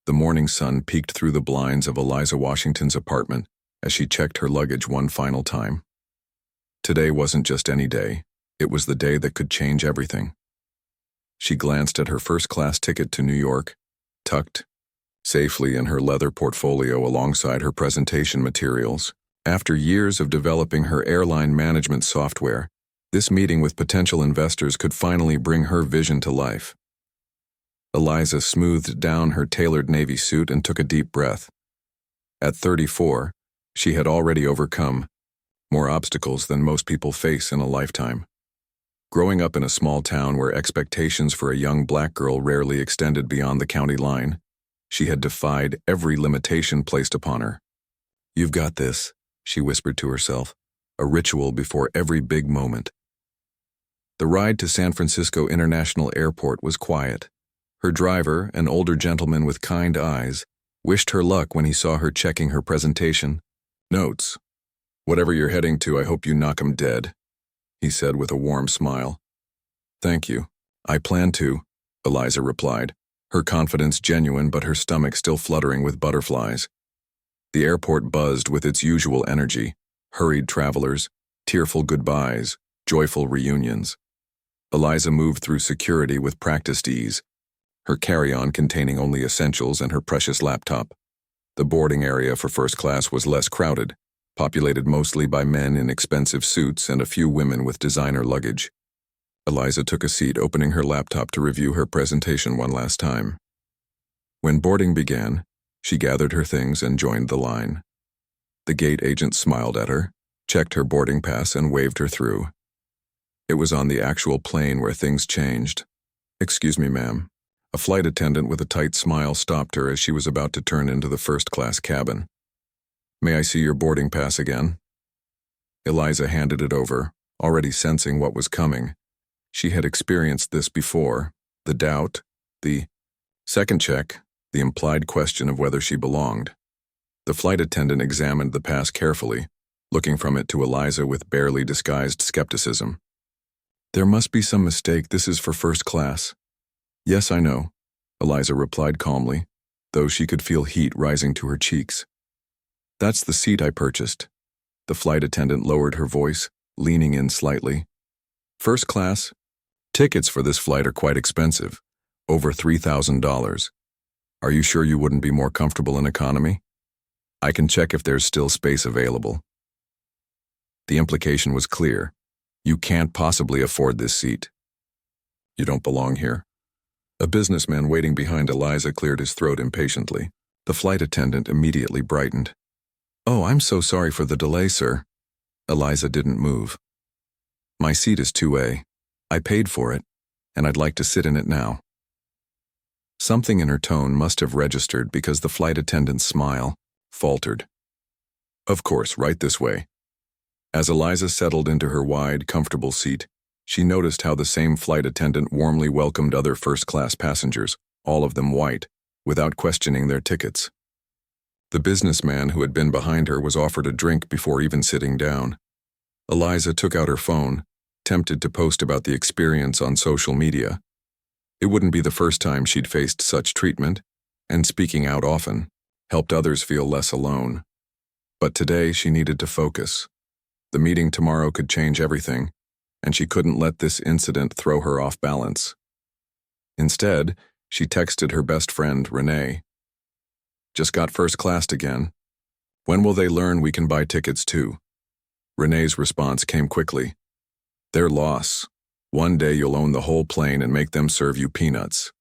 The morning sun peeked through the blinds of Eliza Washington's apartment as she checked her luggage one final time. Today wasn't just any day, it was the day that could change everything. She glanced at her first-class ticket to New York, tucked safely in her leather portfolio alongside her presentation materials. After years of developing her airline management software, this meeting with potential investors could finally bring her vision to life. Eliza smoothed down her tailored navy suit and took a deep breath. At 34, she had already overcome more obstacles than most people face in a lifetime. Growing up in a small town where expectations for a young black girl rarely extended beyond the county line, she had defied every limitation placed upon her. "You've got this," she whispered to herself, a ritual before every big moment. The ride to San Francisco International Airport was quiet. Her driver, an older gentleman with kind eyes, wished her luck when he saw her checking her presentation. "Notes. Whatever you're heading to, I hope you knock 'em dead," he said with a warm smile. "Thank you. I plan to," Eliza replied, her confidence genuine but her stomach still fluttering with butterflies. The airport buzzed with its usual energy: hurried travelers, tearful goodbyes, joyful reunions. Eliza moved through security with practiced ease, her carry-on containing only essentials and her precious laptop. The boarding area for first class was less crowded, populated mostly by men in expensive suits and a few women with designer luggage. Eliza took a seat, opening her laptop to review her presentation one last time. When boarding began, she gathered her things and joined the line. The gate agent smiled at her, checked her boarding pass, and waved her through. It was on the actual plane where things changed. "Excuse me, ma'am." A flight attendant with a tight smile stopped her as she was about to turn into the first-class cabin. "May I see your boarding pass again?" Eliza handed it over, already sensing what was coming. She had experienced this before: the doubt, the second check, the implied question of whether she belonged. The flight attendant examined the pass carefully, looking from it to Eliza with barely disguised skepticism. "There must be some mistake. This is for first class." "Yes, I know," Eliza replied calmly, though she could feel heat rising to her cheeks. "That's the seat I purchased." The flight attendant lowered her voice, leaning in slightly. "First class? Tickets for this flight are quite expensive, over $3,000. Are you sure you wouldn't be more comfortable in economy? I can check if there's still space available." The implication was clear. You can't possibly afford this seat. You don't belong here. A businessman waiting behind Eliza cleared his throat impatiently. The flight attendant immediately brightened. "Oh, I'm so sorry for the delay, sir." Eliza didn't move. "My seat is 2A. I paid for it, and I'd like to sit in it now." Something in her tone must have registered because the flight attendant's smile faltered. "Of course, right this way." As Eliza settled into her wide, comfortable seat, she noticed how the same flight attendant warmly welcomed other first-class passengers, all of them white, without questioning their tickets. The businessman who had been behind her was offered a drink before even sitting down. Eliza took out her phone, tempted to post about the experience on social media. It wouldn't be the first time she'd faced such treatment, and speaking out often helped others feel less alone. But today she needed to focus. The meeting tomorrow could change everything, and she couldn't let this incident throw her off balance. Instead, she texted her best friend, Renee. "Just got first class again. When will they learn we can buy tickets too?" Renee's response came quickly. "Their loss. One day you'll own the whole plane and make them serve you peanuts."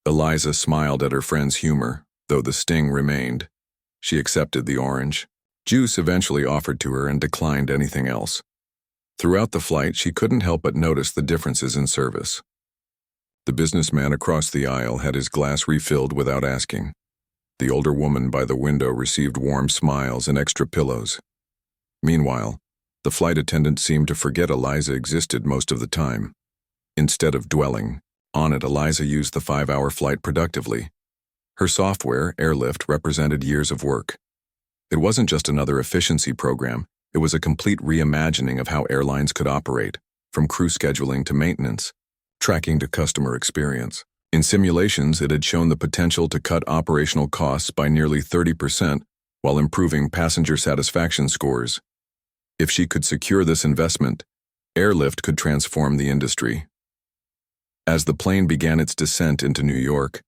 Eliza smiled at her friend's humor, though the sting remained. She accepted the orange juice eventually offered to her and declined anything else. Throughout the flight, she couldn't help but notice the differences in service. The businessman across the aisle had his glass refilled without asking. The older woman by the window received warm smiles and extra pillows. Meanwhile, the flight attendant seemed to forget Eliza existed most of the time. Instead of dwelling on it, Eliza used the 5-hour flight productively. Her software, Airlift, represented years of work. It wasn't just another efficiency program, it was a complete reimagining of how airlines could operate, from crew scheduling to maintenance, tracking to customer experience. In simulations, it had shown the potential to cut operational costs by nearly 30% while improving passenger satisfaction scores. If she could secure this investment, airlift could transform the industry. As the plane began its descent into New York,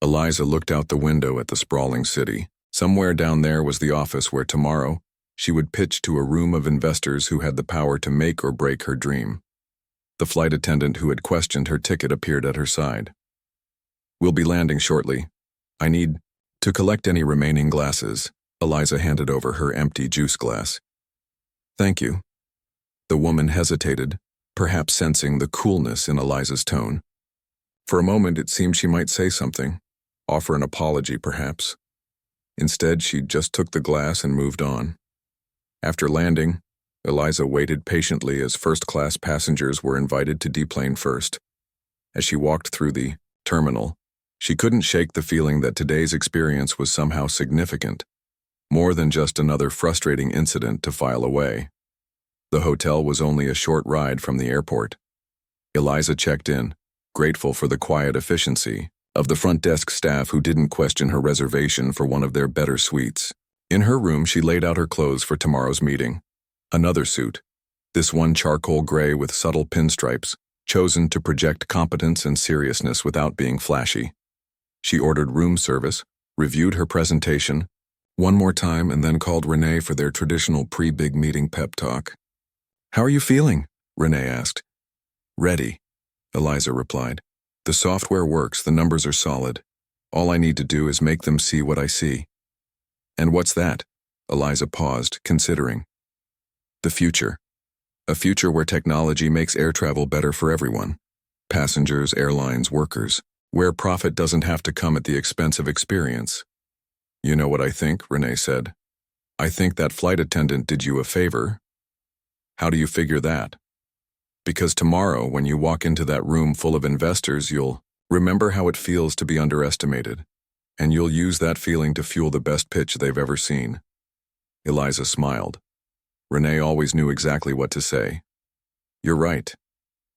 Eliza looked out the window at the sprawling city. Somewhere down there was the office where tomorrow she would pitch to a room of investors who had the power to make or break her dream. The flight attendant who had questioned her ticket appeared at her side. "We'll be landing shortly. I need to collect any remaining glasses." Eliza handed over her empty juice glass. "Thank you." The woman hesitated, perhaps sensing the coolness in Eliza's tone. For a moment it seemed she might say something, offer an apology perhaps. Instead, she just took the glass and moved on. After landing, Eliza waited patiently as first-class passengers were invited to deplane first. As she walked through the terminal, she couldn't shake the feeling that today's experience was somehow significant, more than just another frustrating incident to file away. The hotel was only a short ride from the airport. Eliza checked in, grateful for the quiet efficiency of the front desk staff who didn't question her reservation for one of their better suites. In her room, she laid out her clothes for tomorrow's meeting. Another suit, this one charcoal gray with subtle pinstripes, chosen to project competence and seriousness without being flashy. She ordered room service, reviewed her presentation one more time, and then called Renee for their traditional pre-big meeting pep talk. "How are you feeling?" Renee asked. "Ready," Eliza replied. "The software works, the numbers are solid. All I need to do is make them see what I see." "And what's that?" Eliza paused, considering. "The future. A future where technology makes air travel better for everyone. Passengers, airlines, workers. Where profit doesn't have to come at the expense of experience." "You know what I think," Renee said. "I think that flight attendant did you a favor." "How do you figure that?" "Because tomorrow, when you walk into that room full of investors, you'll remember how it feels to be underestimated, and you'll use that feeling to fuel the best pitch they've ever seen." Eliza smiled. Renee always knew exactly what to say. "You're right.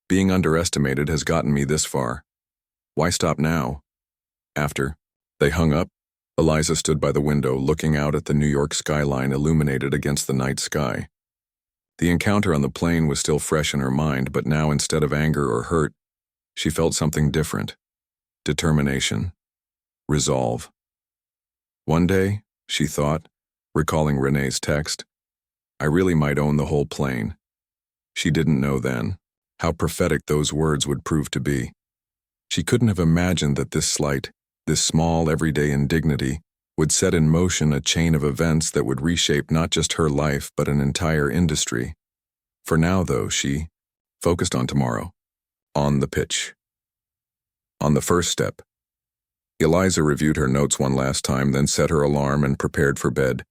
Being underestimated has gotten me this far. Why stop now?" After they hung up, Eliza stood by the window looking out at the New York skyline illuminated against the night sky. The encounter on the plane was still fresh in her mind, but now instead of anger or hurt, she felt something different. Determination. Resolve. One day, she thought, recalling Renee's text, I really might own the whole plane. She didn't know then how prophetic those words would prove to be. She couldn't have imagined that this slight, this small everyday indignity, would set in motion a chain of events that would reshape not just her life but an entire industry. For now, though, she focused on tomorrow, on the pitch. On the first step. Eliza reviewed her notes one last time, then set her alarm and prepared for bed.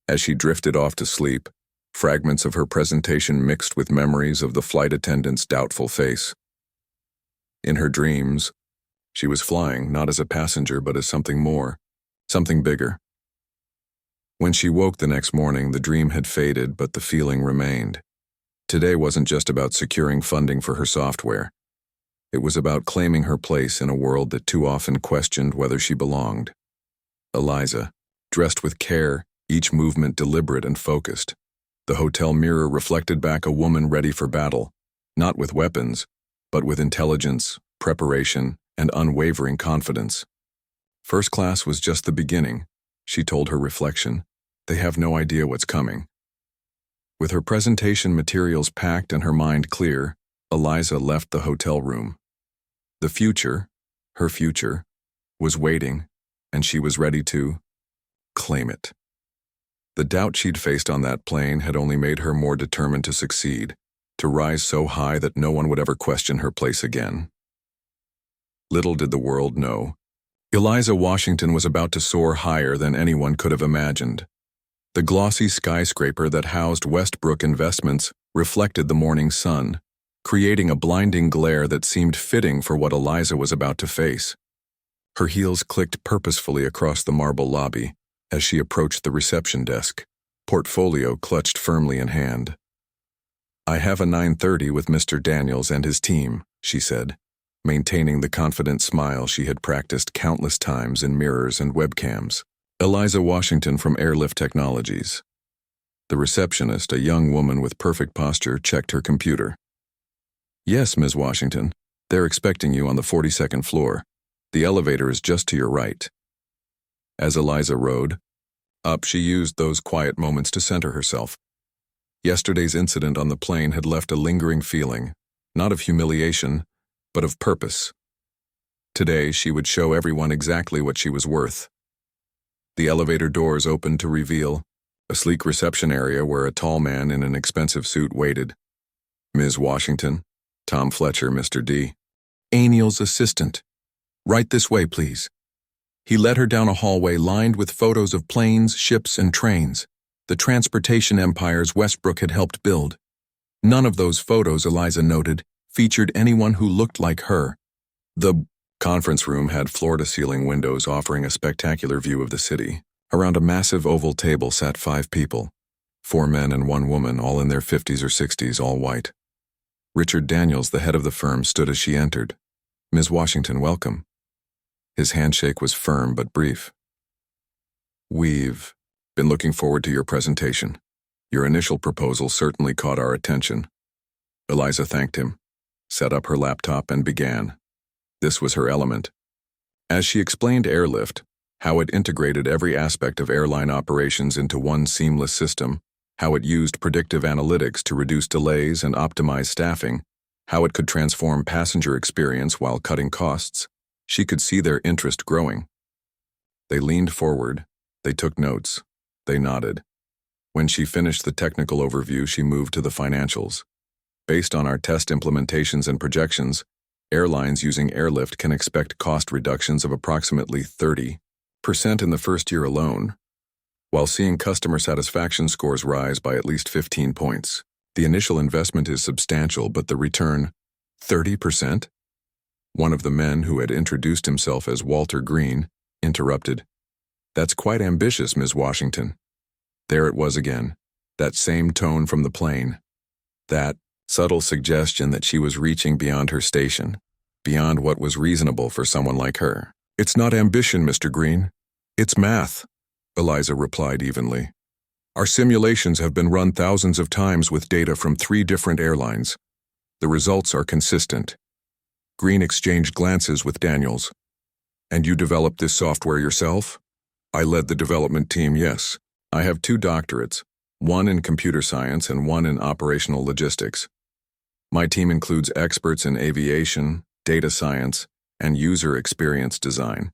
As she drifted off to sleep, fragments of her presentation mixed with memories of the flight attendant's doubtful face. In her dreams, she was flying not as a passenger but as something more, something bigger. When she woke the next morning, the dream had faded, but the feeling remained. Today wasn't just about securing funding for her software. It was about claiming her place in a world that too often questioned whether she belonged. Eliza, dressed with care, each movement deliberate and focused. The hotel mirror reflected back a woman ready for battle, not with weapons, but with intelligence, preparation, and unwavering confidence. First class was just the beginning, she told her reflection. They have no idea what's coming. With her presentation materials packed and her mind clear, Eliza left the hotel room. The future, her future, was waiting, and she was ready to claim it. The doubt she'd faced on that plane had only made her more determined to succeed, to rise so high that no one would ever question her place again. Little did the world know, Eliza Washington was about to soar higher than anyone could have imagined. The glossy skyscraper that housed Westbrook Investments reflected the morning sun, creating a blinding glare that seemed fitting for what Eliza was about to face. Her heels clicked purposefully across the marble lobby as she approached the reception desk, portfolio clutched firmly in hand. "I have a 9:30 with Mr. Daniels and his team," she said. maintaining the confident smile she had practiced countless times in mirrors and webcams. Eliza Washington from Airlift Technologies. The receptionist, a young woman with perfect posture, checked her computer. Yes, Ms. Washington. They're expecting you on the 42nd floor. The elevator is just to your right. As Eliza rode up, she used those quiet moments to center herself. Yesterday's incident on the plane had left a lingering feeling, not of humiliation, but of purpose. Today, she would show everyone exactly what she was worth. The elevator doors opened to reveal a sleek reception area where a tall man in an expensive suit waited. Ms. Washington, Tom Fletcher, Mr. D. Aniel's assistant. Right this way, please. He led her down a hallway lined with photos of planes, ships, and trains, the transportation empires Westbrook had helped build. None of those photos, Eliza noted, featured anyone who looked like her. The conference room had floor-to-ceiling windows offering a spectacular view of the city. Around a massive oval table sat 5 people, 4 men and 1 woman, all in their 50s or 60s, all white. Richard Daniels, the head of the firm, stood as she entered. Ms. Washington, welcome. His handshake was firm but brief. We've been looking forward to your presentation. Your initial proposal certainly caught our attention. Eliza thanked him, set up her laptop, and began. This was her element. As she explained Airlift, how it integrated every aspect of airline operations into one seamless system, how it used predictive analytics to reduce delays and optimize staffing, how it could transform passenger experience while cutting costs, she could see their interest growing. They leaned forward, they took notes, they nodded. When she finished the technical overview, she moved to the financials. Based on our test implementations and projections, airlines using Airlift can expect cost reductions of approximately 30% in the first year alone, while seeing customer satisfaction scores rise by at least 15 points. The initial investment is substantial, but the return, 30%? One of the men, who had introduced himself as Walter Green, interrupted. That's quite ambitious, Ms. Washington. There it was again, that same tone from the plane. That subtle suggestion that she was reaching beyond her station, beyond what was reasonable for someone like her. It's not ambition, Mr. Green. It's math, Eliza replied evenly. Our simulations have been run thousands of times with data from 3 different airlines. The results are consistent. Green exchanged glances with Daniels. And you developed this software yourself? I led the development team, yes. I have 2 doctorates, one in computer science and one in operational logistics. My team includes experts in aviation, data science, and user experience design.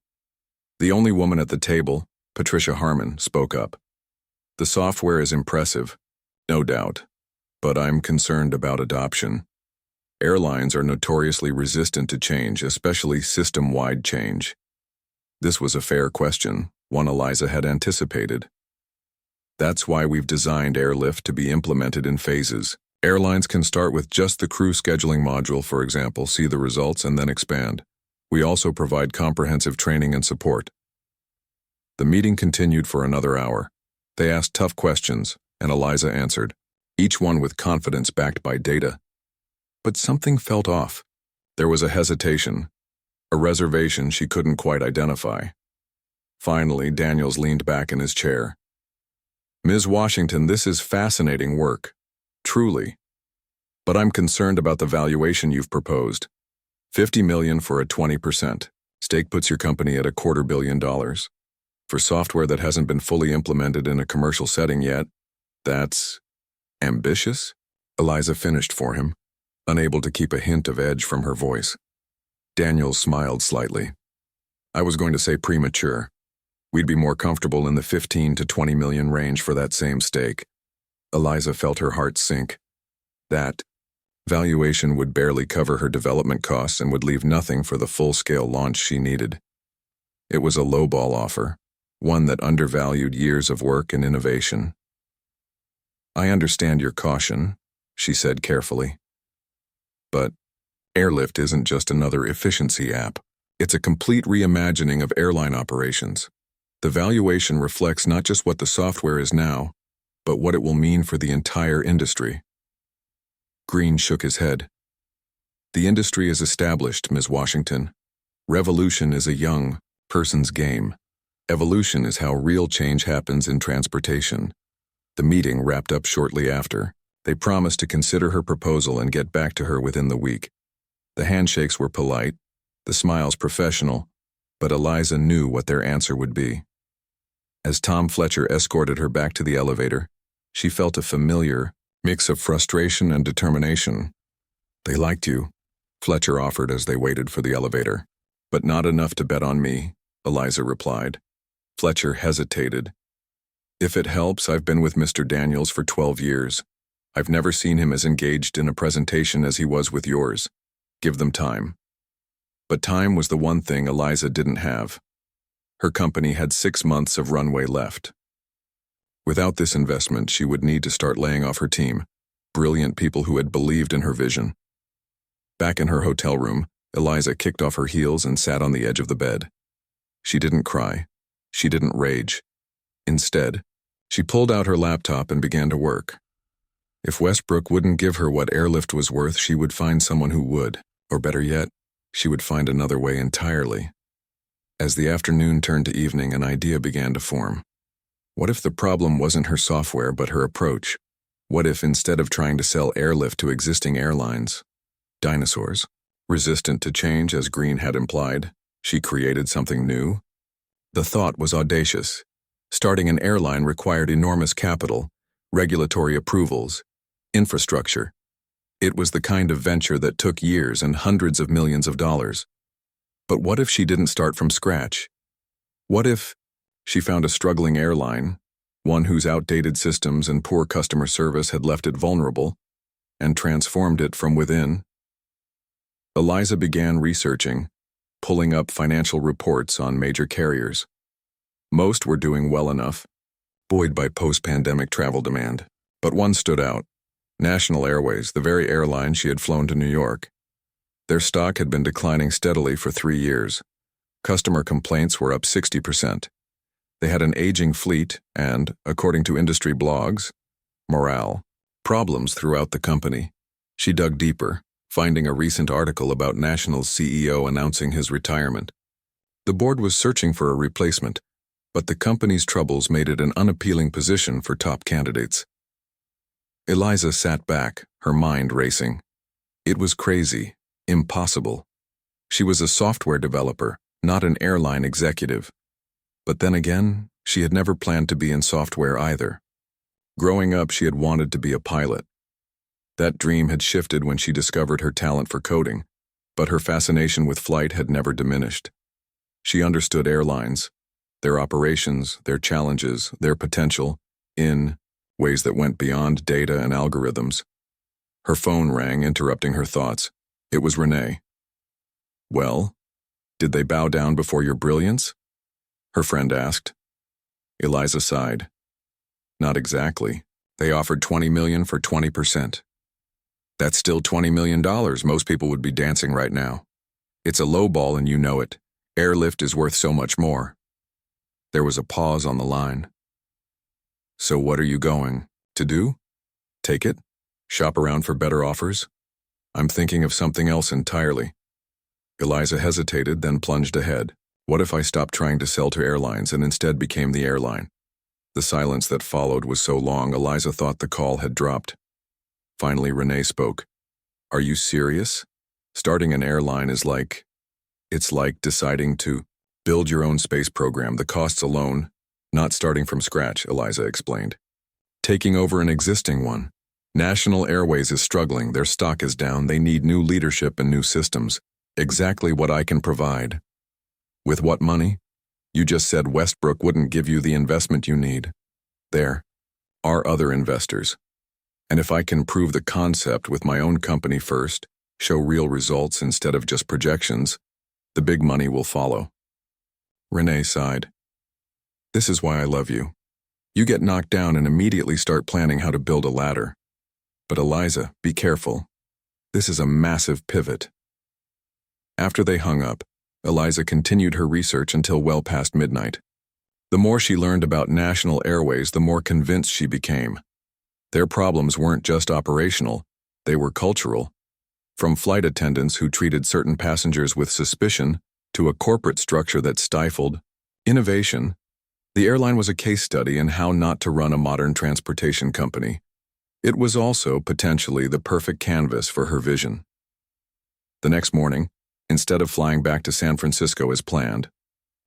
The only woman at the table, Patricia Harmon, spoke up. The software is impressive, no doubt, but I'm concerned about adoption. Airlines are notoriously resistant to change, especially system-wide change. This was a fair question, one Eliza had anticipated. That's why we've designed Airlift to be implemented in phases. Airlines can start with just the crew scheduling module, for example, see the results, and then expand. We also provide comprehensive training and support. The meeting continued for another hour. They asked tough questions, and Eliza answered, each one with confidence backed by data. But something felt off. There was a hesitation, a reservation she couldn't quite identify. Finally, Daniels leaned back in his chair. Ms. Washington, this is fascinating work. Truly. But I'm concerned about the valuation you've proposed. $50 million for a 20% stake puts your company at $250 million. For software that hasn't been fully implemented in a commercial setting yet, that's ambitious? Eliza finished for him, unable to keep a hint of edge from her voice. Daniels smiled slightly. I was going to say premature. We'd be more comfortable in the 15 to 20 million range for that same stake. Eliza felt her heart sink. That valuation would barely cover her development costs and would leave nothing for the full-scale launch she needed. It was a lowball offer, one that undervalued years of work and innovation. I understand your caution, she said carefully. But Airlift isn't just another efficiency app. It's a complete reimagining of airline operations. The valuation reflects not just what the software is now, but what it will mean for the entire industry. Green shook his head. The industry is established, Ms. Washington. Revolution is a young person's game. Evolution is how real change happens in transportation. The meeting wrapped up shortly after. They promised to consider her proposal and get back to her within the week. The handshakes were polite, the smiles professional, but Eliza knew what their answer would be. As Tom Fletcher escorted her back to the elevator, she felt a familiar mix of frustration and determination. "They liked you," Fletcher offered as they waited for the elevator. "But not enough to bet on me," Eliza replied. Fletcher hesitated. "If it helps, I've been with Mr. Daniels for 12 years. I've never seen him as engaged in a presentation as he was with yours. Give them time." But time was the one thing Eliza didn't have. Her company had 6 months of runway left. Without this investment, she would need to start laying off her team, brilliant people who had believed in her vision. Back in her hotel room, Eliza kicked off her heels and sat on the edge of the bed. She didn't cry. She didn't rage. Instead, she pulled out her laptop and began to work. If Westbrook wouldn't give her what airlift was worth, she would find someone who would, or better yet, she would find another way entirely. As the afternoon turned to evening, an idea began to form. What if the problem wasn't her software but her approach? What if, instead of trying to sell airlift to existing airlines, dinosaurs, resistant to change as Green had implied, she created something new? The thought was audacious. Starting an airline required enormous capital, regulatory approvals, infrastructure. It was the kind of venture that took years and hundreds of millions of dollars. But what if she didn't start from scratch? What if she found a struggling airline, one whose outdated systems and poor customer service had left it vulnerable, and transformed it from within? Eliza began researching, pulling up financial reports on major carriers. Most were doing well enough, buoyed by post-pandemic travel demand. But one stood out: National Airways, the very airline she had flown to New York. Their stock had been declining steadily for 3 years. Customer complaints were up 60%. They had an aging fleet and, according to industry blogs, morale problems throughout the company. She dug deeper, finding a recent article about National's CEO announcing his retirement. The board was searching for a replacement, but the company's troubles made it an unappealing position for top candidates. Eliza sat back, her mind racing. It was crazy, impossible. She was a software developer, not an airline executive. But then again, she had never planned to be in software either. Growing up, she had wanted to be a pilot. That dream had shifted when she discovered her talent for coding, but her fascination with flight had never diminished. She understood airlines, their operations, their challenges, their potential, in ways that went beyond data and algorithms. Her phone rang, interrupting her thoughts. It was Renee. "Well, did they bow down before your brilliance?" her friend asked. Eliza sighed. "Not exactly. They offered $20 million for 20%. That's still $20 million. Most people would be dancing right now. It's a low ball and you know it. Airlift is worth so much more." There was a pause on the line. "So what are you going to do? Take it? Shop around for better offers?" "I'm thinking of something else entirely." Eliza hesitated, then plunged ahead. "What if I stopped trying to sell to airlines and instead became the airline?" The silence that followed was so long, Eliza thought the call had dropped. Finally, Renee spoke. "Are you serious? Starting an airline is it's like deciding to build your own space program. The costs alone, not starting from scratch," Eliza explained. "Taking over an existing one. National Airways is struggling. Their stock is down. They need new leadership and new systems. Exactly what I can provide." "With what money?" "You just said Westbrook wouldn't give you the investment you need. There are other investors. And if I can prove the concept with my own company first, show real results instead of just projections, the big money will follow." Renee sighed. "This is why I love you. You get knocked down and immediately start planning how to build a ladder. But Eliza, be careful. This is a massive pivot." After they hung up, Eliza continued her research until well past midnight. The more she learned about National Airways, the more convinced she became. Their problems weren't just operational, they were cultural. From flight attendants who treated certain passengers with suspicion to a corporate structure that stifled innovation, the airline was a case study in how not to run a modern transportation company. It was also potentially the perfect canvas for her vision. The next morning, instead of flying back to San Francisco as planned,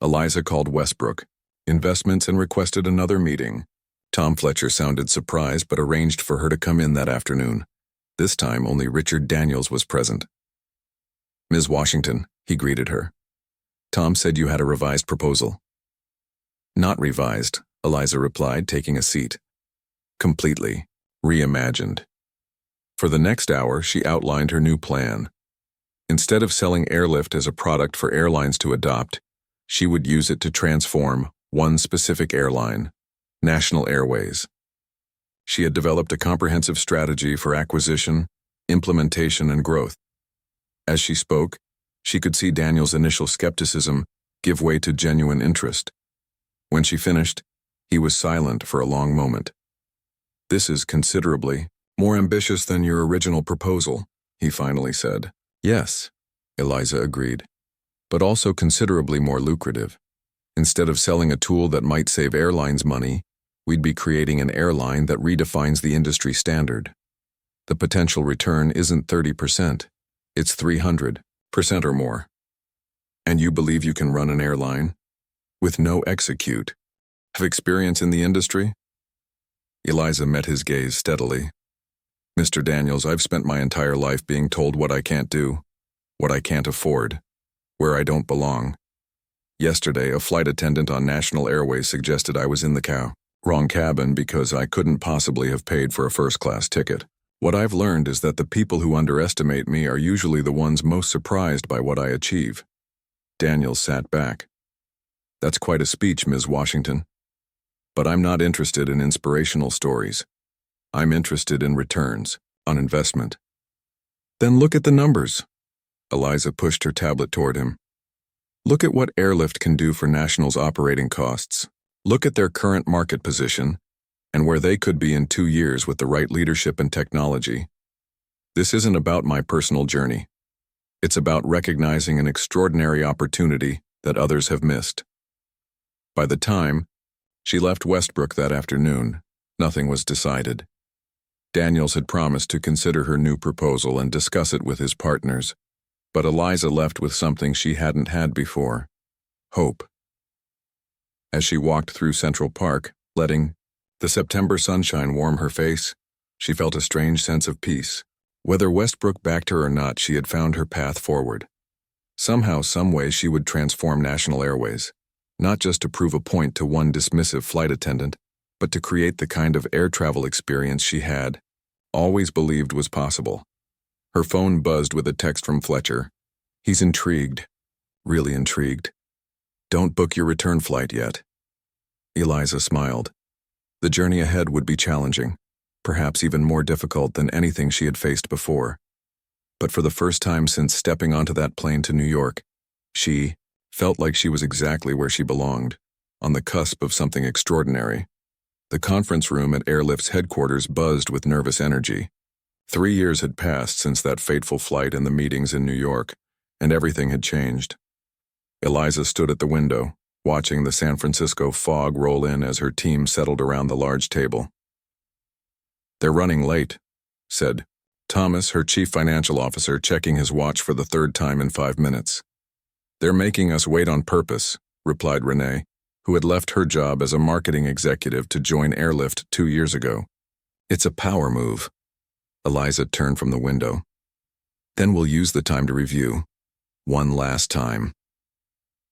Eliza called Westbrook Investments and requested another meeting. Tom Fletcher sounded surprised but arranged for her to come in that afternoon. This time only Richard Daniels was present. "Ms. Washington," he greeted her. "Tom said you had a revised proposal." "Not revised," Eliza replied, taking a seat. "Completely reimagined." For the next hour, she outlined her new plan. Instead of selling airlift as a product for airlines to adopt, she would use it to transform one specific airline, National Airways. She had developed a comprehensive strategy for acquisition, implementation, and growth. As she spoke, she could see Daniel's initial skepticism give way to genuine interest. When she finished, he was silent for a long moment. "This is considerably more ambitious than your original proposal," he finally said. "Yes," Eliza agreed, "but also considerably more lucrative. Instead of selling a tool that might save airlines money, we'd be creating an airline that redefines the industry standard. The potential return isn't 30%, it's 300% or more. And you believe you can run an airline? With no execute? Have experience in the industry?" Eliza met his gaze steadily. "Mr. Daniels, I've spent my entire life being told what I can't do, what I can't afford, where I don't belong. Yesterday, a flight attendant on National Airways suggested I was in the wrong cabin because I couldn't possibly have paid for a first-class ticket. What I've learned is that the people who underestimate me are usually the ones most surprised by what I achieve." Daniels sat back. "That's quite a speech, Ms. Washington. But I'm not interested in inspirational stories. I'm interested in returns on investment." "Then look at the numbers." Eliza pushed her tablet toward him. "Look at what airlift can do for National's operating costs. Look at their current market position and where they could be in 2 years with the right leadership and technology. This isn't about my personal journey. It's about recognizing an extraordinary opportunity that others have missed." By the time she left Westbrook that afternoon, nothing was decided. Daniels had promised to consider her new proposal and discuss it with his partners, but Eliza left with something she hadn't had before: hope. As she walked through Central Park, letting the September sunshine warm her face, she felt a strange sense of peace. Whether Westbrook backed her or not, she had found her path forward. Somehow, someway, she would transform National Airways, not just to prove a point to one dismissive flight attendant, but to create the kind of air travel experience she had always believed was possible. Her phone buzzed with a text from Fletcher. "He's intrigued, really intrigued. Don't book your return flight yet." Eliza smiled. The journey ahead would be challenging, perhaps even more difficult than anything she had faced before. But for the first time since stepping onto that plane to New York, she felt like she was exactly where she belonged, on the cusp of something extraordinary. The conference room at Airlift's headquarters buzzed with nervous energy. 3 years had passed since that fateful flight and the meetings in New York, and everything had changed. Eliza stood at the window, watching the San Francisco fog roll in as her team settled around the large table. "They're running late," said Thomas, her chief financial officer, checking his watch for the 3rd time in 5 minutes. "They're making us wait on purpose," replied Renee, who had left her job as a marketing executive to join Airlift 2 years ago. "It's a power move." Eliza turned from the window. "Then we'll use the time to review. One last time."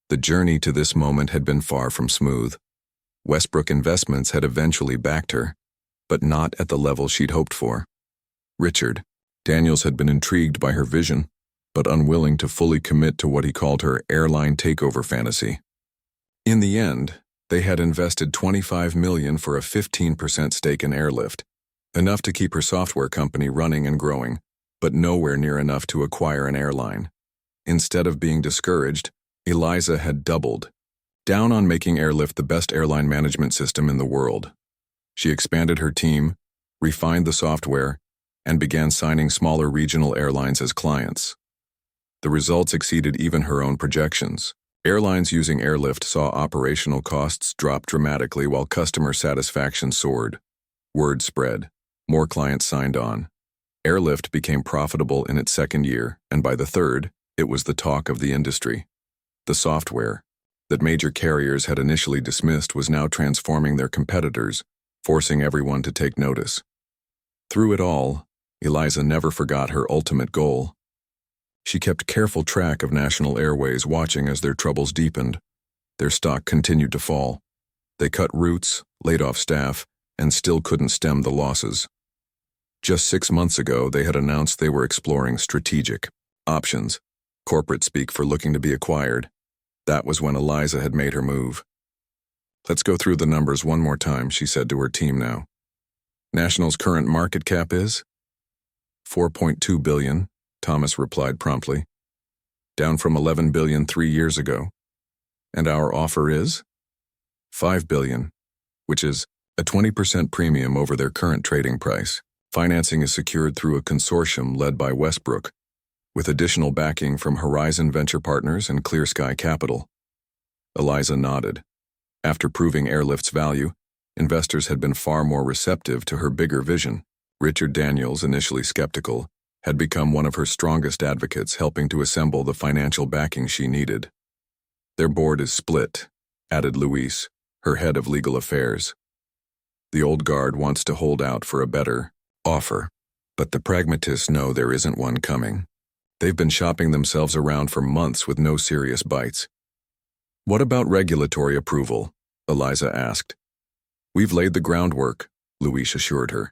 The journey to this moment had been far from smooth. Westbrook Investments had eventually backed her, but not at the level she'd hoped for. Richard Daniels had been intrigued by her vision, but unwilling to fully commit to what he called her airline takeover fantasy. In the end, they had invested $25 million for a 15% stake in Airlift, enough to keep her software company running and growing, but nowhere near enough to acquire an airline. Instead of being discouraged, Eliza had doubled down on making Airlift the best airline management system in the world. She expanded her team, refined the software, and began signing smaller regional airlines as clients. The results exceeded even her own projections. Airlines using airlift saw operational costs drop dramatically while customer satisfaction soared. Word spread. More clients signed on. Airlift became profitable in its second year, and by the third, it was the talk of the industry. The software that major carriers had initially dismissed was now transforming their competitors, forcing everyone to take notice. Through it all, Eliza never forgot her ultimate goal. She kept careful track of National Airways, watching as their troubles deepened. Their stock continued to fall. They cut routes, laid off staff, and still couldn't stem the losses. Just 6 months ago, they had announced they were exploring strategic options, corporate speak for looking to be acquired. That was when Eliza had made her move. "Let's go through the numbers one more time," she said to her team now. "National's current market cap is?" $4.2 billion, Thomas replied promptly. "Down from $11 billion 3 years ago. And our offer is?" $5 billion, which is a 20% premium over their current trading price. Financing is secured through a consortium led by Westbrook, with additional backing from Horizon Venture Partners and Clear Sky Capital. Eliza nodded. After proving Airlift's value, investors had been far more receptive to her bigger vision. Richard Daniels, initially skeptical, had become one of her strongest advocates, helping to assemble the financial backing she needed. "Their board is split," added Luis, her head of legal affairs. "The old guard wants to hold out for a better offer, but the pragmatists know there isn't one coming. They've been shopping themselves around for months with no serious bites." "What about regulatory approval?" Eliza asked. "We've laid the groundwork," Luis assured her.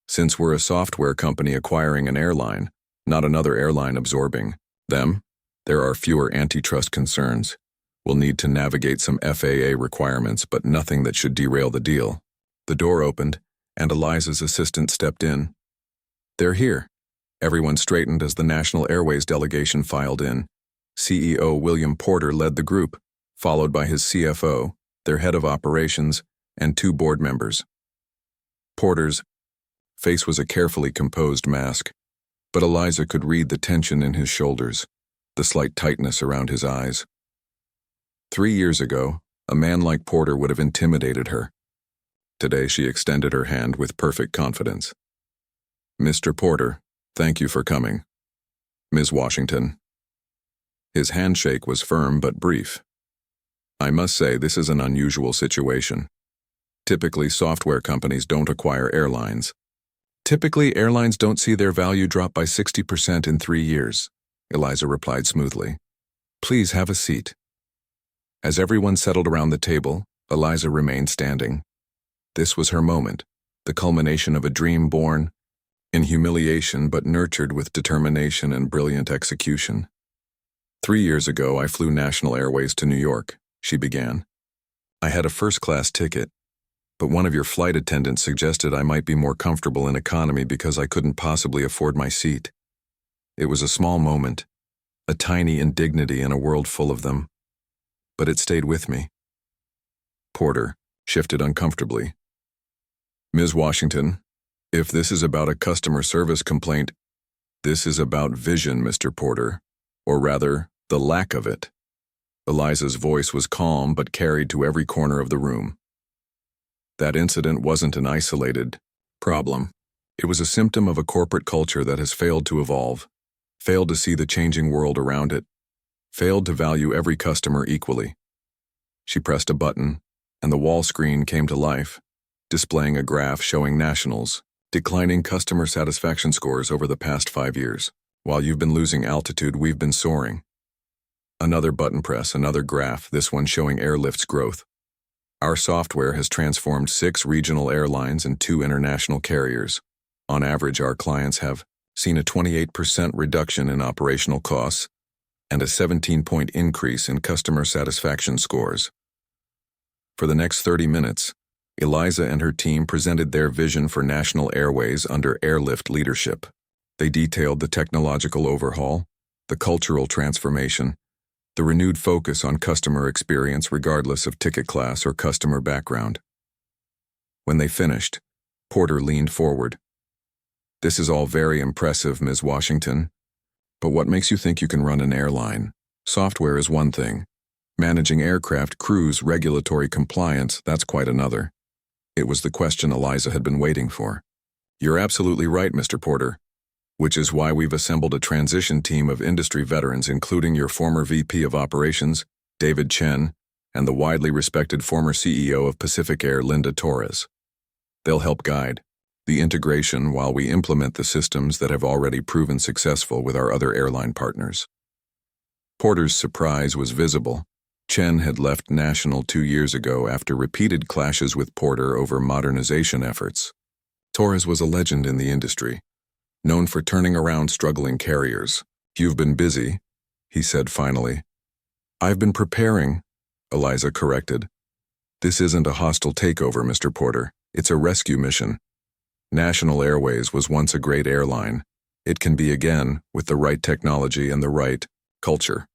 "Since we're a software company acquiring an airline, not another airline absorbing them, there are fewer antitrust concerns. We'll need to navigate some FAA requirements, but nothing that should derail the deal." The door opened, and Eliza's assistant stepped in. "They're here." Everyone straightened as the National Airways delegation filed in. CEO William Porter led the group, followed by his CFO, their head of operations, and 2 board members. Porter's face was a carefully composed mask, but Eliza could read the tension in his shoulders, the slight tightness around his eyes. 3 years ago, a man like Porter would have intimidated her. Today she extended her hand with perfect confidence. "Mr. Porter, thank you for coming. Ms. Washington." His handshake was firm but brief. "I must say this is an unusual situation. Typically, software companies don't acquire airlines. Typically, airlines don't see their value drop by 60% in 3 years," Eliza replied smoothly. "Please have a seat." As everyone settled around the table, Eliza remained standing. This was her moment, the culmination of a dream born in humiliation but nurtured with determination and brilliant execution. 3 years ago, I flew National Airways to New York," she began. "I had a first-class ticket, but one of your flight attendants suggested I might be more comfortable in economy because I couldn't possibly afford my seat. It was a small moment, a tiny indignity in a world full of them, but it stayed with me." Porter shifted uncomfortably. "Ms. Washington, if this is about a customer service complaint, this is about vision, Mr. Porter, or rather, the lack of it." Eliza's voice was calm but carried to every corner of the room. "That incident wasn't an isolated problem. It was a symptom of a corporate culture that has failed to evolve, failed to see the changing world around it, failed to value every customer equally." She pressed a button, and the wall screen came to life, displaying a graph showing National's declining customer satisfaction scores over the past 5 years. "While you've been losing altitude, we've been soaring." Another button press, another graph, this one showing Airlift's growth. "Our software has transformed 6 regional airlines and 2 international carriers. On average, our clients have seen a 28% reduction in operational costs and a 17-point increase in customer satisfaction scores." For the next 30 minutes, Eliza and her team presented their vision for National Airways under Airlift leadership. They detailed the technological overhaul, the cultural transformation, the renewed focus on customer experience regardless of ticket class or customer background. When they finished, Porter leaned forward. This is all very impressive, Ms. Washington. But what makes you think you can run an airline? Software is one thing. Managing aircraft crews, regulatory compliance, that's quite another. It was the question Eliza had been waiting for. You're absolutely right, Mr. Porter. Which is why we've assembled a transition team of industry veterans, including your former VP of Operations, David Chen, and the widely respected former CEO of Pacific Air, Linda Torres. They'll help guide the integration while we implement the systems that have already proven successful with our other airline partners. Porter's surprise was visible. Chen had left National 2 years ago after repeated clashes with Porter over modernization efforts. Torres was a legend in the industry, known for turning around struggling carriers. You've been busy, he said finally. I've been preparing, Eliza corrected. This isn't a hostile takeover, Mr. Porter. It's a rescue mission. National Airways was once a great airline. It can be again with the right technology and the right culture.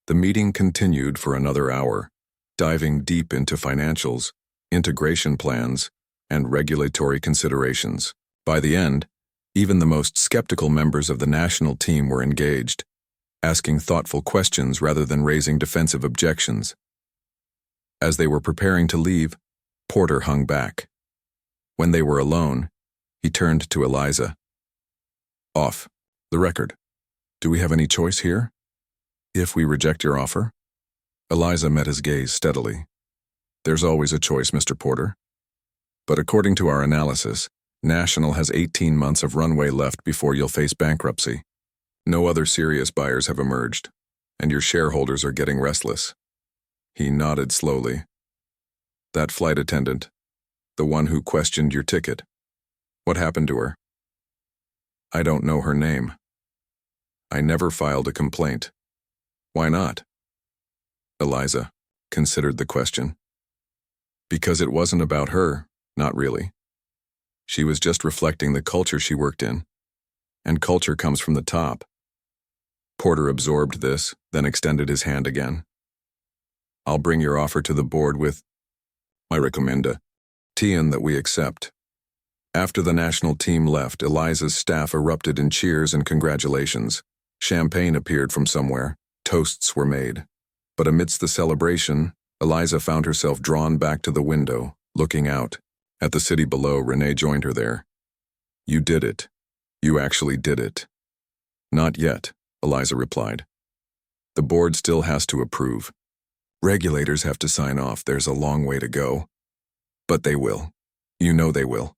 The meeting continued for another hour, diving deep into financials, integration plans, and regulatory considerations. By the end, even the most skeptical members of the national team were engaged, asking thoughtful questions rather than raising defensive objections. As they were preparing to leave, Porter hung back. When they were alone, he turned to Eliza. Off the record. Do we have any choice here? If we reject your offer? Eliza met his gaze steadily. There's always a choice, Mr. Porter. But according to our analysis, National has 18 months of runway left before you'll face bankruptcy. No other serious buyers have emerged, and your shareholders are getting restless. He nodded slowly. That flight attendant, the one who questioned your ticket. What happened to her? I don't know her name. I never filed a complaint. Why not? Eliza considered the question. Because it wasn't about her, not really. She was just reflecting the culture she worked in. And culture comes from the top. Porter absorbed this, then extended his hand again. I'll bring your offer to the board with, I recommend a Tian that we accept. After the national team left, Eliza's staff erupted in cheers and congratulations. Champagne appeared from somewhere. Toasts were made. But amidst the celebration, Eliza found herself drawn back to the window, looking out. At the city below, Renee joined her there. You did it. You actually did it. Not yet, Eliza replied. The board still has to approve. Regulators have to sign off. There's a long way to go. But they will. You know they will.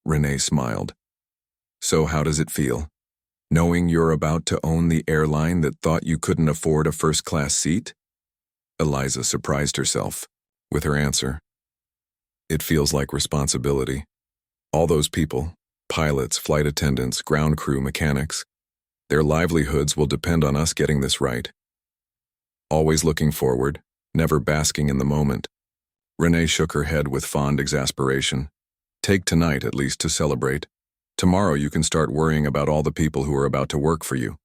Renee smiled. So how does it feel? Knowing you're about to own the airline that thought you couldn't afford a first-class seat? Eliza surprised herself with her answer. It feels like responsibility. All those people, pilots, flight attendants, ground crew, mechanics, their livelihoods will depend on us getting this right. Always looking forward, never basking in the moment. Renee shook her head with fond exasperation. Take tonight, at least, to celebrate. Tomorrow you can start worrying about all the people who are about to work for you.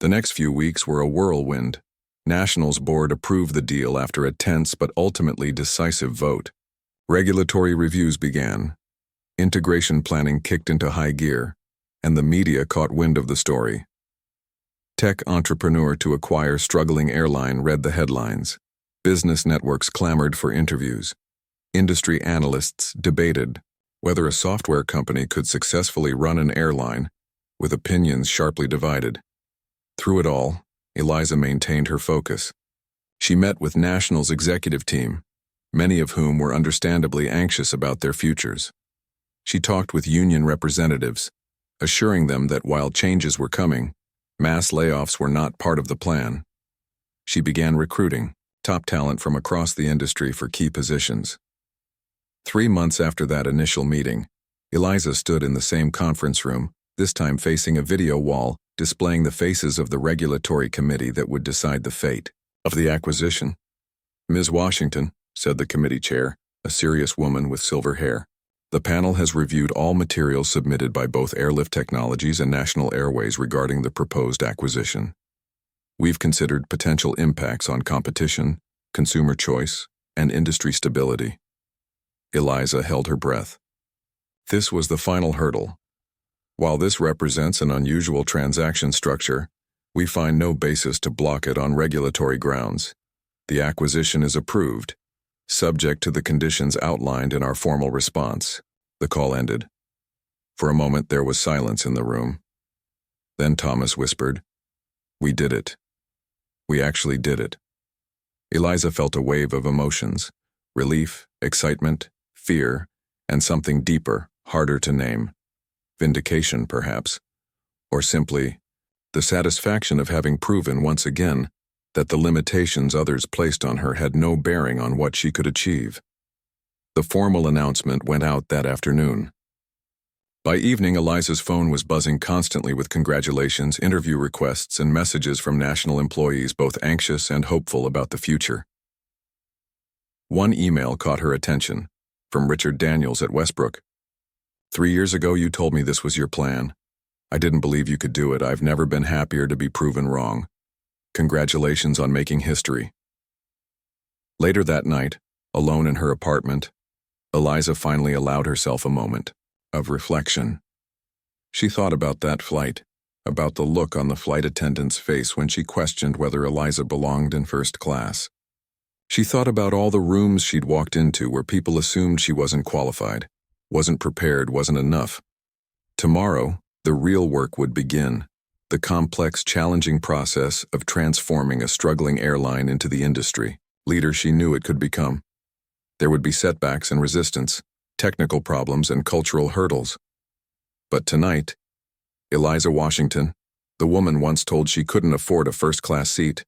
The next few weeks were a whirlwind. National's board approved the deal after a tense but ultimately decisive vote. Regulatory reviews began. Integration planning kicked into high gear, and the media caught wind of the story. Tech entrepreneur to acquire struggling airline read the headlines. Business networks clamored for interviews. Industry analysts debated whether a software company could successfully run an airline, with opinions sharply divided. Through it all, Eliza maintained her focus. She met with National's executive team, many of whom were understandably anxious about their futures. She talked with union representatives, assuring them that while changes were coming, mass layoffs were not part of the plan. She began recruiting top talent from across the industry for key positions. 3 months after that initial meeting, Eliza stood in the same conference room, this time facing a video wall displaying the faces of the regulatory committee that would decide the fate of the acquisition. Ms. Washington, said the committee chair, a serious woman with silver hair, the panel has reviewed all materials submitted by both Airlift Technologies and National Airways regarding the proposed acquisition. We've considered potential impacts on competition, consumer choice, and industry stability. Eliza held her breath. This was the final hurdle. While this represents an unusual transaction structure, we find no basis to block it on regulatory grounds. The acquisition is approved, subject to the conditions outlined in our formal response. The call ended. For a moment there was silence in the room. Then Thomas whispered, "We did it. We actually did it." Eliza felt a wave of emotions: relief, excitement, fear, and something deeper, harder to name. Vindication, perhaps, or simply the satisfaction of having proven once again that the limitations others placed on her had no bearing on what she could achieve. The formal announcement went out that afternoon. By evening, Eliza's phone was buzzing constantly with congratulations, interview requests, and messages from national employees, both anxious and hopeful about the future. One email caught her attention, from Richard Daniels at Westbrook. "3 years ago you told me this was your plan. I didn't believe you could do it. I've never been happier to be proven wrong. Congratulations on making history." Later that night, alone in her apartment, Eliza finally allowed herself a moment of reflection. She thought about that flight, about the look on the flight attendant's face when she questioned whether Eliza belonged in first class. She thought about all the rooms she'd walked into where people assumed she wasn't qualified, wasn't prepared, wasn't enough. Tomorrow, the real work would begin, the complex, challenging process of transforming a struggling airline into the industry leader she knew it could become. There would be setbacks and resistance, technical problems and cultural hurdles. But tonight, Eliza Washington, the woman once told she couldn't afford a first-class seat,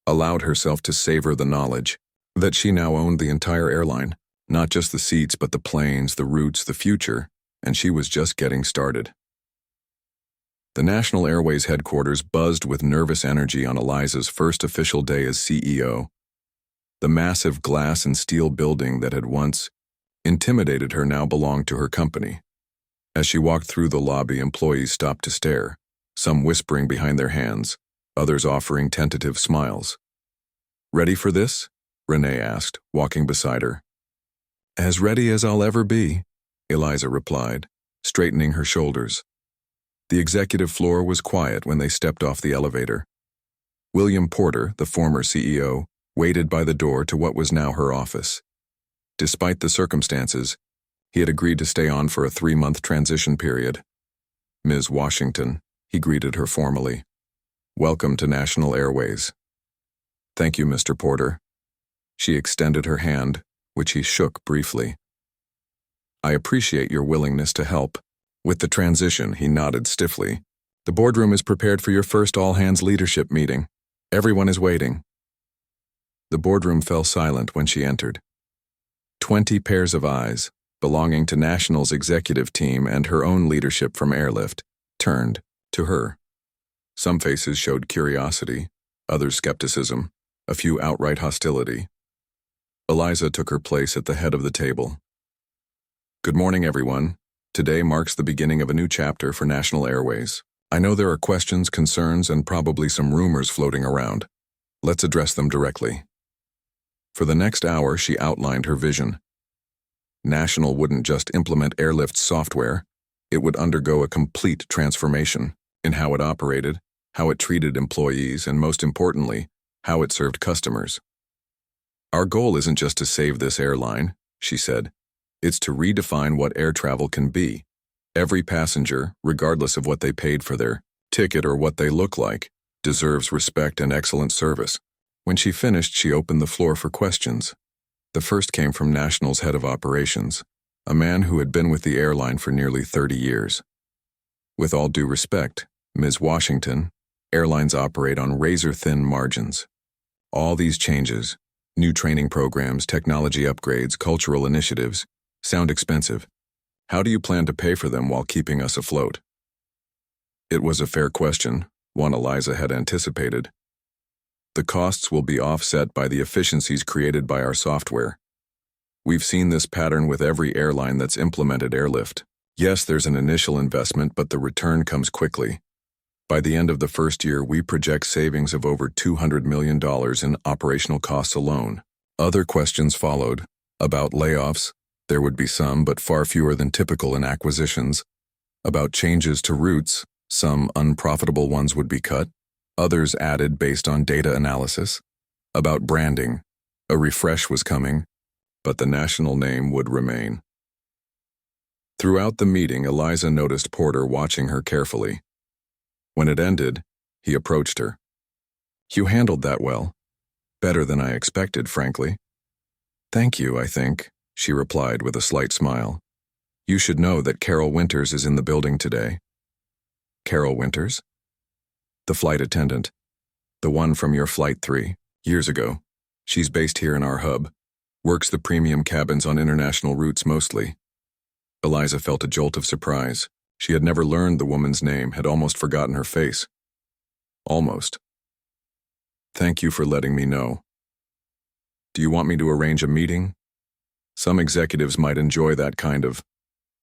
allowed herself to savor the knowledge that she now owned the entire airline, not just the seats but the planes, the routes, the future, and she was just getting started. The National Airways headquarters buzzed with nervous energy on Eliza's first official day as CEO. The massive glass and steel building that had once intimidated her now belonged to her company. As she walked through the lobby, employees stopped to stare, some whispering behind their hands, others offering tentative smiles. "Ready for this?" Renee asked, walking beside her. "As ready as I'll ever be," Eliza replied, straightening her shoulders. The executive floor was quiet when they stepped off the elevator. William Porter, the former CEO, waited by the door to what was now her office. Despite the circumstances, he had agreed to stay on for a 3-month transition period. "Ms. Washington," he greeted her formally. "Welcome to National Airways." "Thank you, Mr. Porter." She extended her hand, which he shook briefly. "I appreciate your willingness to help." With the transition, he nodded stiffly. "The boardroom is prepared for your first all-hands leadership meeting. Everyone is waiting." The boardroom fell silent when she entered. 20 pairs of eyes, belonging to National's executive team and her own leadership from Airlift, turned to her. Some faces showed curiosity, others skepticism, a few outright hostility. Eliza took her place at the head of the table. "Good morning, everyone. Today marks the beginning of a new chapter for National Airways. I know there are questions, concerns, and probably some rumors floating around. Let's address them directly." For the next hour, she outlined her vision. National wouldn't just implement Airlift's software, it would undergo a complete transformation in how it operated, how it treated employees, and most importantly, how it served customers. "Our goal isn't just to save this airline," she said. "It's to redefine what air travel can be. Every passenger, regardless of what they paid for their ticket or what they look like, deserves respect and excellent service." When she finished, she opened the floor for questions. The first came from National's head of operations, a man who had been with the airline for nearly 30 years. "With all due respect, Ms. Washington, airlines operate on razor-thin margins. All these changes, new training programs, technology upgrades, cultural initiatives, sound expensive. How do you plan to pay for them while keeping us afloat?" It was a fair question, one Eliza had anticipated. "The costs will be offset by the efficiencies created by our software. We've seen this pattern with every airline that's implemented Airlift. Yes, there's an initial investment, but the return comes quickly. By the end of the first year, we project savings of over $200 million in operational costs alone." Other questions followed, about layoffs, There would be some, but far fewer than typical in acquisitions. About changes to routes, some unprofitable ones would be cut, others added based on data analysis. About branding, a refresh was coming, but the national name would remain. Throughout the meeting, Eliza noticed Porter watching her carefully. When it ended, he approached her. "You handled that well. Better than I expected, frankly." "Thank you, I think," she replied with a slight smile. "You should know that Carol Winters is in the building today." "Carol Winters?" "The flight attendant. The one from your Flight 3, years ago. She's based here in our hub. Works the premium cabins on international routes mostly." Eliza felt a jolt of surprise. She had never learned the woman's name, had almost forgotten her face. Almost. "Thank you for letting me know. Do you want me to arrange a meeting? Some executives might enjoy that kind of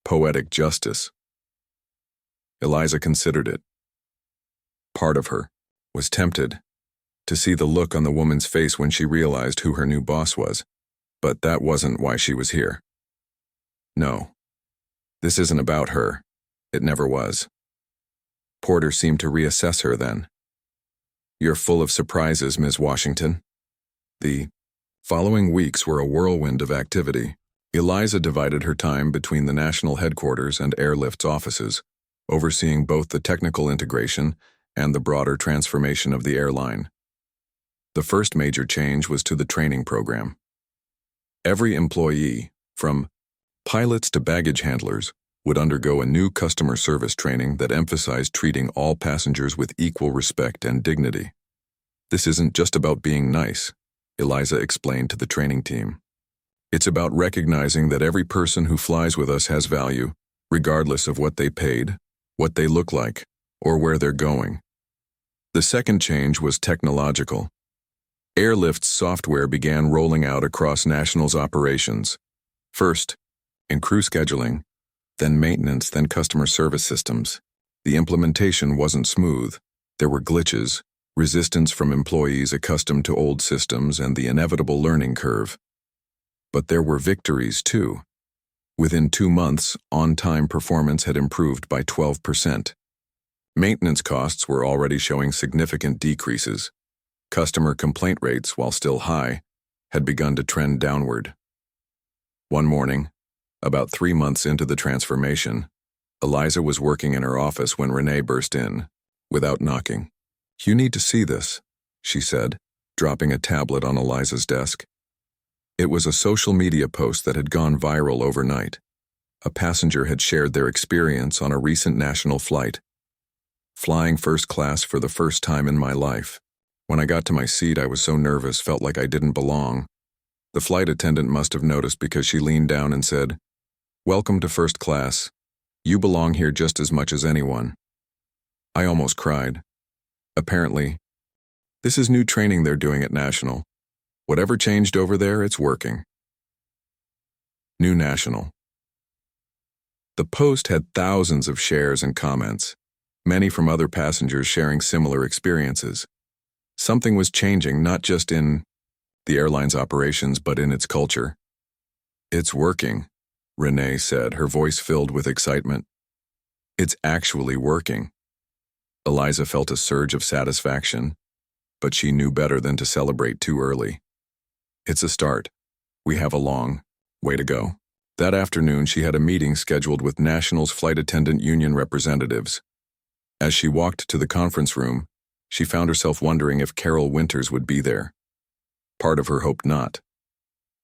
poetic justice." Eliza considered it. Part of her was tempted to see the look on the woman's face when she realized who her new boss was, but that wasn't why she was here. No, this isn't about her. It never was. Porter seemed to reassess her then. "You're full of surprises, Ms. Washington." The following weeks were a whirlwind of activity. Eliza divided her time between the national headquarters and Airlift's offices, overseeing both the technical integration and the broader transformation of the airline. The first major change was to the training program. Every employee, from pilots to baggage handlers, would undergo a new customer service training that emphasized treating all passengers with equal respect and dignity. "This isn't just about being nice," Eliza explained to the training team. "It's about recognizing that every person who flies with us has value, regardless of what they paid, what they look like, or where they're going." The second change was technological. Airlift's software began rolling out across National's operations. First, in crew scheduling, then maintenance, then customer service systems. The implementation wasn't smooth. There were glitches, resistance from employees accustomed to old systems, and the inevitable learning curve. But there were victories, too. Within 2 months, on-time performance had improved by 12%. Maintenance costs were already showing significant decreases. Customer complaint rates, while still high, had begun to trend downward. One morning, about 3 months into the transformation, Eliza was working in her office when Renee burst in, without knocking. "You need to see this," she said, dropping a tablet on Eliza's desk. It was a social media post that had gone viral overnight. A passenger had shared their experience on a recent national flight. "Flying first class for the first time in my life. When I got to my seat, I was so nervous, felt like I didn't belong. The flight attendant must have noticed because she leaned down and said, 'Welcome to first class. You belong here just as much as anyone.' I almost cried. Apparently, this is new training they're doing at National. Whatever changed over there, it's working." New National. The post had thousands of shares and comments, many from other passengers sharing similar experiences. Something was changing, not just in the airline's operations, but in its culture. "It's working," Renee said, her voice filled with excitement. "It's actually working." Eliza felt a surge of satisfaction, but she knew better than to celebrate too early. "It's a start. We have a long way to go." That afternoon, she had a meeting scheduled with National's flight attendant union representatives. As she walked to the conference room, she found herself wondering if Carol Winters would be there. Part of her hoped not.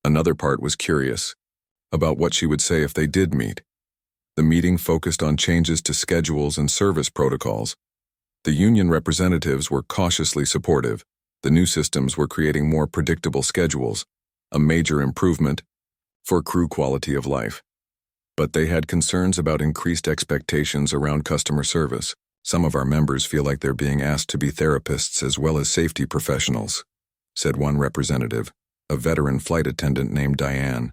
Another part was curious about what she would say if they did meet. The meeting focused on changes to schedules and service protocols. The union representatives were cautiously supportive. The new systems were creating more predictable schedules, a major improvement for crew quality of life. But they had concerns about increased expectations around customer service. "Some of our members feel like they're being asked to be therapists as well as safety professionals," said one representative, a veteran flight attendant named Diane.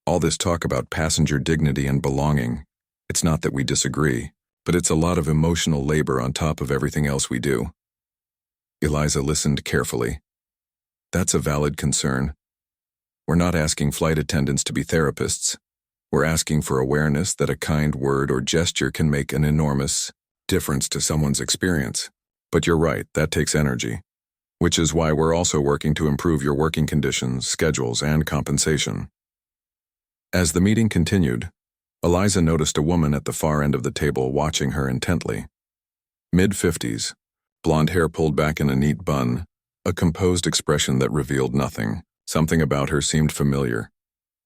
"All this talk about passenger dignity and belonging, it's not that we disagree, but it's a lot of emotional labor on top of everything else we do." Eliza listened carefully. "That's a valid concern. We're not asking flight attendants to be therapists. We're asking for awareness that a kind word or gesture can make an enormous difference to someone's experience. But you're right, that takes energy. Which is why we're also working to improve your working conditions, schedules, and compensation. As the meeting continued, Eliza noticed a woman at the far end of the table watching her intently. Mid-50s, blonde hair pulled back in a neat bun, a composed expression that revealed nothing. Something about her seemed familiar.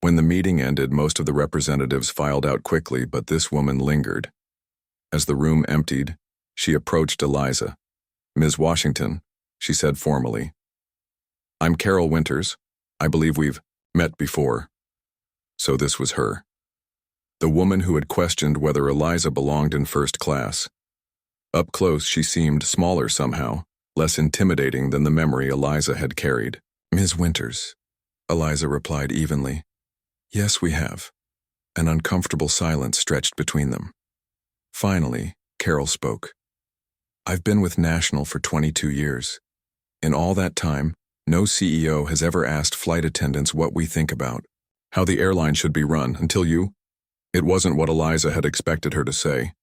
When the meeting ended, most of the representatives filed out quickly, but this woman lingered. As the room emptied, she approached Eliza. "Ms. Washington," she said formally. "I'm Carol Winters. I believe we've met before." So this was her. The woman who had questioned whether Eliza belonged in first class. Up close, she seemed smaller somehow, less intimidating than the memory Eliza had carried. "Ms. Winters," Eliza replied evenly. "Yes, we have." An uncomfortable silence stretched between them. Finally, Carol spoke. "I've been with National for 22 years. In all that time, no CEO has ever asked flight attendants what we think about how the airline should be run until you." It wasn't what Eliza had expected her to say.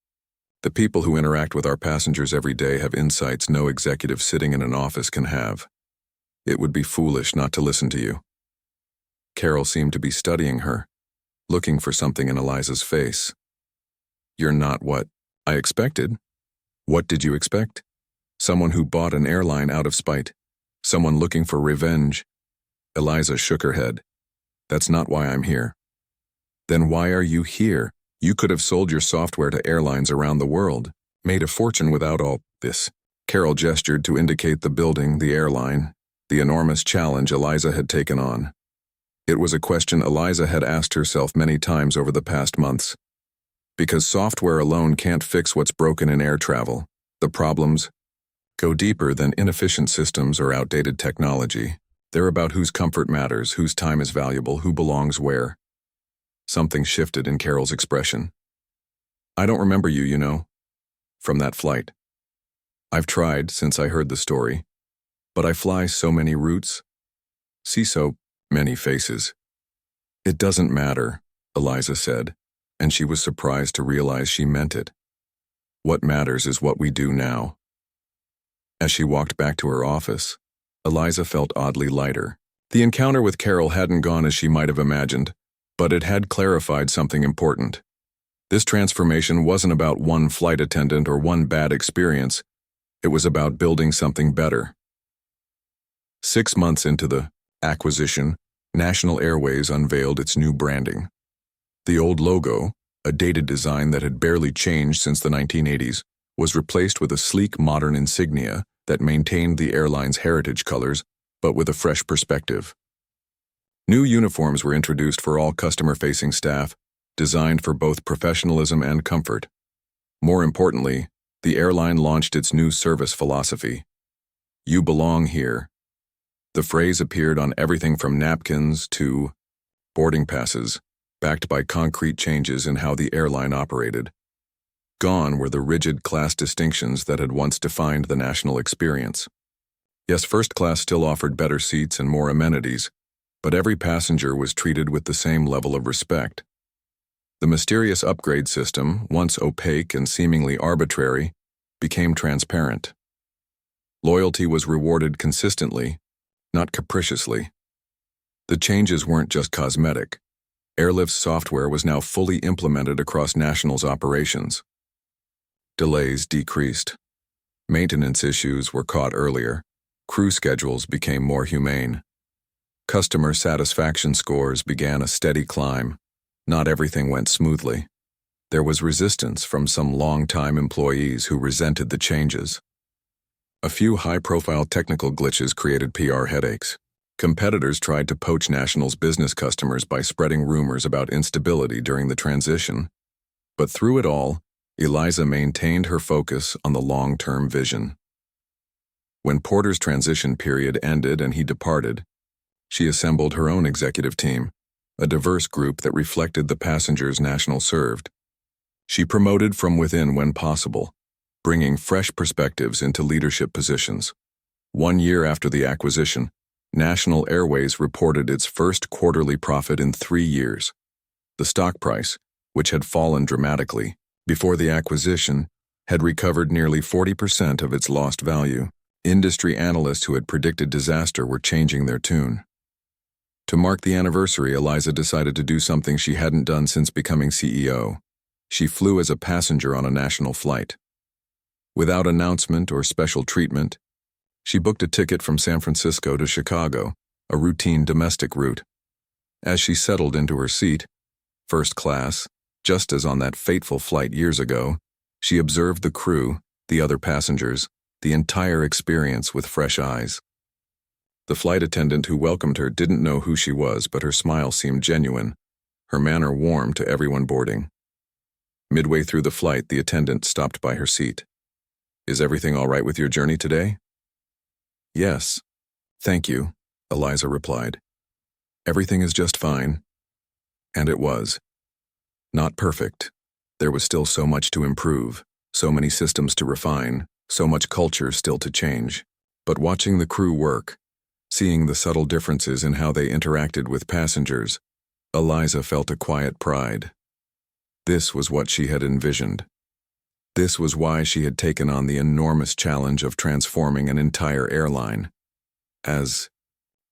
"The people who interact with our passengers every day have insights no executive sitting in an office can have. It would be foolish not to listen to you." Carol seemed to be studying her, looking for something in Eliza's face. "You're not what I expected." "What did you expect? Someone who bought an airline out of spite? Someone looking for revenge?" Eliza shook her head. "That's not why I'm here." "Then why are you here? You could have sold your software to airlines around the world, made a fortune without all this." Carol gestured to indicate the building, the airline, the enormous challenge Eliza had taken on. It was a question Eliza had asked herself many times over the past months. Because software alone can't fix what's broken in air travel. The problems go deeper than inefficient systems or outdated technology. They're about whose comfort matters, whose time is valuable, who belongs where. Something shifted in Carol's expression. "I don't remember you, you know, from that flight. I've tried since I heard the story, but I fly so many routes, see so many faces." "It doesn't matter," Eliza said, and she was surprised to realize she meant it. "What matters is what we do now." As she walked back to her office, Eliza felt oddly lighter. The encounter with Carol hadn't gone as she might have imagined, but it had clarified something important. This transformation wasn't about one flight attendant or one bad experience. It was about building something better. 6 months into the acquisition, National Airways unveiled its new branding. The old logo, a dated design that had barely changed since the 1980s, was replaced with a sleek modern insignia that maintained the airline's heritage colors, but with a fresh perspective. New uniforms were introduced for all customer-facing staff, designed for both professionalism and comfort. More importantly, the airline launched its new service philosophy. "You belong here." The phrase appeared on everything from napkins to boarding passes, backed by concrete changes in how the airline operated. Gone were the rigid class distinctions that had once defined the national experience. Yes, first class still offered better seats and more amenities, but every passenger was treated with the same level of respect. The mysterious upgrade system, once opaque and seemingly arbitrary, became transparent. Loyalty was rewarded consistently, not capriciously. The changes weren't just cosmetic. Airlift's software was now fully implemented across National's operations. Delays decreased. Maintenance issues were caught earlier. Crew schedules became more humane. Customer satisfaction scores began a steady climb. Not everything went smoothly. There was resistance from some long-time employees who resented the changes. A few high-profile technical glitches created PR headaches. Competitors tried to poach National's business customers by spreading rumors about instability during the transition. But through it all, Eliza maintained her focus on the long-term vision. When Porter's transition period ended and he departed, she assembled her own executive team, a diverse group that reflected the passengers National served. She promoted from within when possible, bringing fresh perspectives into leadership positions. 1 year after the acquisition, National Airways reported its first quarterly profit in 3 years. The stock price, which had fallen dramatically before the acquisition, had recovered nearly 40% of its lost value. Industry analysts who had predicted disaster were changing their tune. To mark the anniversary, Eliza decided to do something she hadn't done since becoming CEO. She flew as a passenger on a national flight. Without announcement or special treatment, she booked a ticket from San Francisco to Chicago, a routine domestic route. As she settled into her seat, first class, just as on that fateful flight years ago, she observed the crew, the other passengers, the entire experience with fresh eyes. The flight attendant who welcomed her didn't know who she was, but her smile seemed genuine, her manner warm to everyone boarding. Midway through the flight, the attendant stopped by her seat. "Is everything all right with your journey today?" "Yes, thank you," Eliza replied. "Everything is just fine." And it was. Not perfect. There was still so much to improve, so many systems to refine, so much culture still to change. But watching the crew work, seeing the subtle differences in how they interacted with passengers, Eliza felt a quiet pride. This was what she had envisioned. This was why she had taken on the enormous challenge of transforming an entire airline. As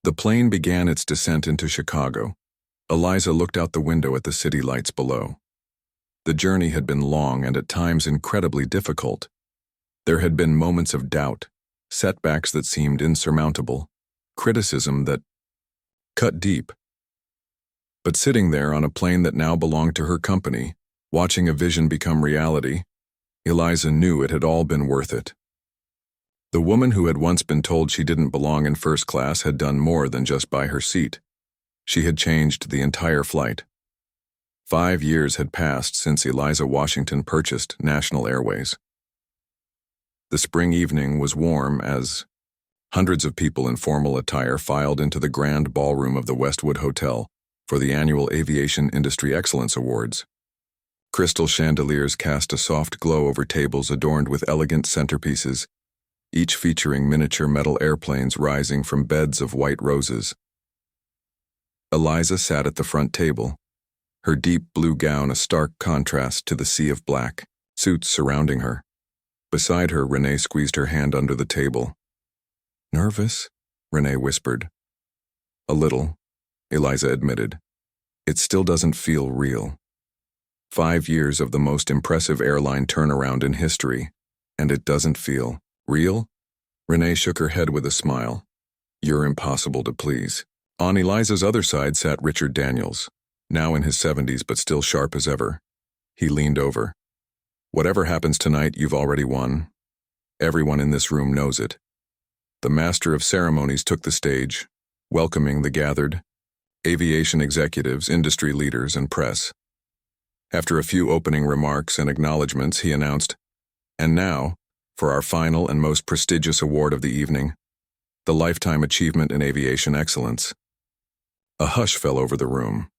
the plane began its descent into Chicago, Eliza looked out the window at the city lights below. The journey had been long and at times incredibly difficult. There had been moments of doubt, setbacks that seemed insurmountable, criticism that cut deep. But sitting there on a plane that now belonged to her company, watching a vision become reality, Eliza knew it had all been worth it. The woman who had once been told she didn't belong in first class had done more than just buy her seat. She had changed the entire flight. 5 years had passed since Eliza Washington purchased National Airways. The spring evening was warm as hundreds of people in formal attire filed into the grand ballroom of the Westwood Hotel for the annual Aviation Industry Excellence Awards. Crystal chandeliers cast a soft glow over tables adorned with elegant centerpieces, each featuring miniature metal airplanes rising from beds of white roses. Eliza sat at the front table, her deep blue gown a stark contrast to the sea of black suits surrounding her. Beside her, Renee squeezed her hand under the table. "Nervous?" Renee whispered. "A little," Eliza admitted. "It still doesn't feel real. 5 years of the most impressive airline turnaround in history, and it doesn't feel real?" Renee shook her head with a smile. "You're impossible to please." On Eliza's other side sat Richard Daniels, now in his 70s but still sharp as ever. He leaned over. "Whatever happens tonight, you've already won. Everyone in this room knows it." The master of ceremonies took the stage, welcoming the gathered aviation executives, industry leaders, and press. After a few opening remarks and acknowledgments, he announced, "And now, for our final and most prestigious award of the evening, the Lifetime Achievement in Aviation Excellence." A hush fell over the room.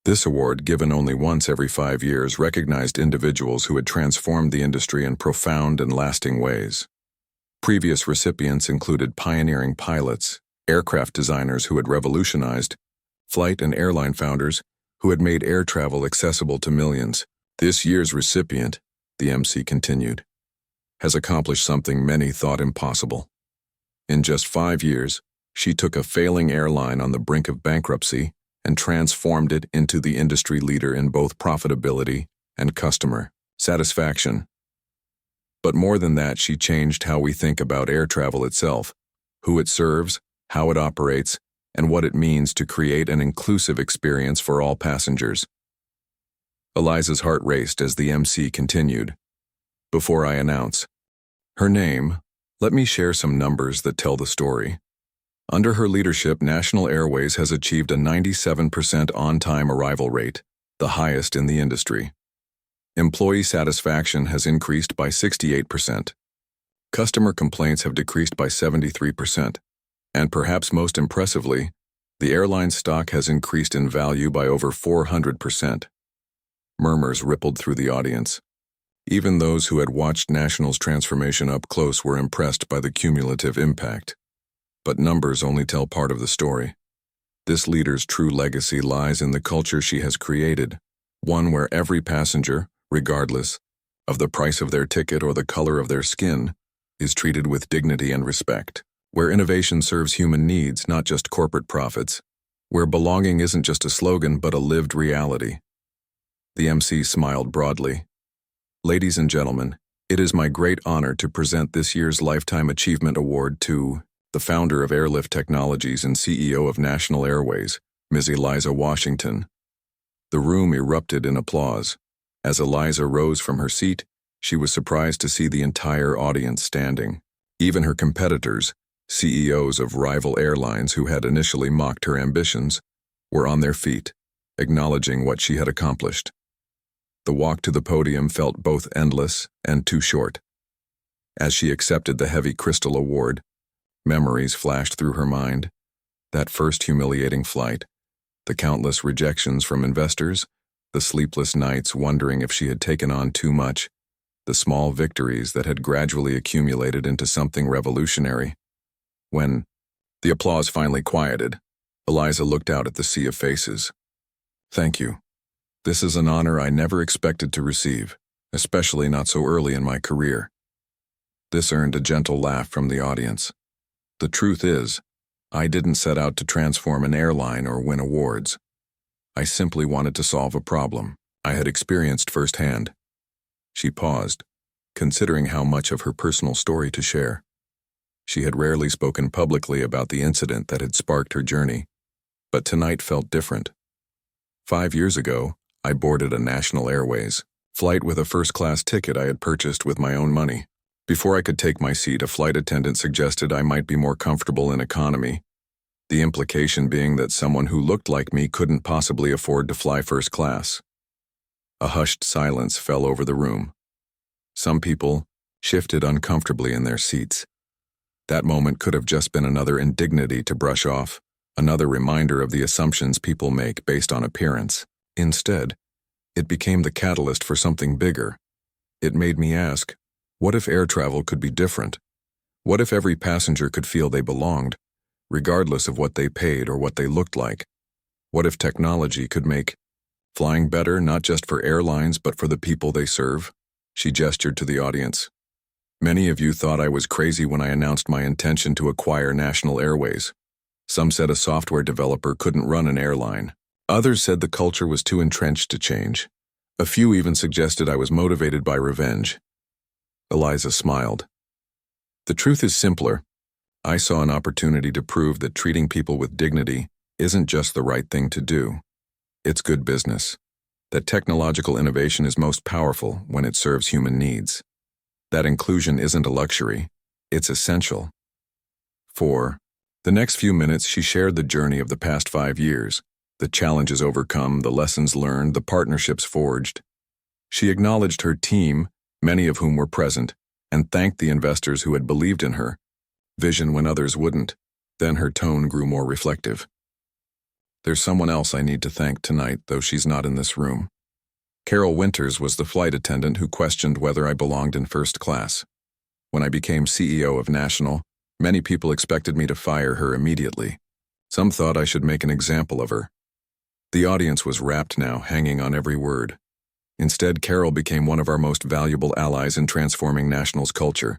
This award, given only once every 5 years, recognized individuals who had transformed the industry in profound and lasting ways. Previous recipients included pioneering pilots, aircraft designers who had revolutionized, flight and airline founders who had made air travel accessible to millions. This year's recipient, the MC continued, has accomplished something many thought impossible. In just 5 years, she took a failing airline on the brink of bankruptcy and transformed it into the industry leader in both profitability and customer satisfaction. But more than that, she changed how we think about air travel itself, who it serves, how it operates, and what it means to create an inclusive experience for all passengers. Eliza's heart raced as the MC continued. "Before I announce her name, let me share some numbers that tell the story. Under her leadership, National Airways has achieved a 97% on-time arrival rate, the highest in the industry. Employee satisfaction has increased by 68%. Customer complaints have decreased by 73%. And perhaps most impressively, the airline stock has increased in value by over 400%. Murmurs rippled through the audience. Even those who had watched National's transformation up close were impressed by the cumulative impact. But numbers only tell part of the story. This leader's true legacy lies in the culture she has created, one where every passenger, regardless of the price of their ticket or the color of their skin, is treated with dignity and respect, where innovation serves human needs, not just corporate profits, where belonging isn't just a slogan but a lived reality. The MC smiled broadly. Ladies and gentlemen, it is my great honor to present this year's Lifetime Achievement Award to the founder of Airlift Technologies and CEO of National Airways, Ms. Eliza Washington. The room erupted in applause. As Eliza rose from her seat, she was surprised to see the entire audience standing. Even her competitors, CEOs of rival airlines who had initially mocked her ambitions, were on their feet, acknowledging what she had accomplished. The walk to the podium felt both endless and too short. As she accepted the heavy crystal award, memories flashed through her mind. That first humiliating flight, the countless rejections from investors, the sleepless nights wondering if she had taken on too much, the small victories that had gradually accumulated into something revolutionary. When the applause finally quieted, Eliza looked out at the sea of faces. "Thank you. This is an honor I never expected to receive, especially not so early in my career." This earned a gentle laugh from the audience. The truth is, I didn't set out to transform an airline or win awards. I simply wanted to solve a problem I had experienced firsthand. She paused, considering how much of her personal story to share. She had rarely spoken publicly about the incident that had sparked her journey, but tonight felt different. 5 years ago, I boarded a National Airways flight with a first-class ticket I had purchased with my own money. Before I could take my seat, a flight attendant suggested I might be more comfortable in economy, the implication being that someone who looked like me couldn't possibly afford to fly first class. A hushed silence fell over the room. Some people shifted uncomfortably in their seats. That moment could have just been another indignity to brush off, another reminder of the assumptions people make based on appearance. Instead, it became the catalyst for something bigger. It made me ask, what if air travel could be different? What if every passenger could feel they belonged, regardless of what they paid or what they looked like? What if technology could make flying better not just for airlines but for the people they serve? She gestured to the audience. Many of you thought I was crazy when I announced my intention to acquire National Airways. Some said a software developer couldn't run an airline. Others said the culture was too entrenched to change. A few even suggested I was motivated by revenge. Eliza smiled. The truth is simpler. I saw an opportunity to prove that treating people with dignity isn't just the right thing to do. It's good business. That technological innovation is most powerful when it serves human needs. That inclusion isn't a luxury, it's essential. For the next few minutes, she shared the journey of the past 5 years, the challenges overcome, the lessons learned, the partnerships forged. She acknowledged her team, many of whom were present, and thanked the investors who had believed in her vision when others wouldn't. Then her tone grew more reflective. There's someone else I need to thank tonight, though she's not in this room. Carol Winters was the flight attendant who questioned whether I belonged in first class. When I became CEO of National, many people expected me to fire her immediately. Some thought I should make an example of her. The audience was rapt now, hanging on every word. Instead, Carol became one of our most valuable allies in transforming National's culture.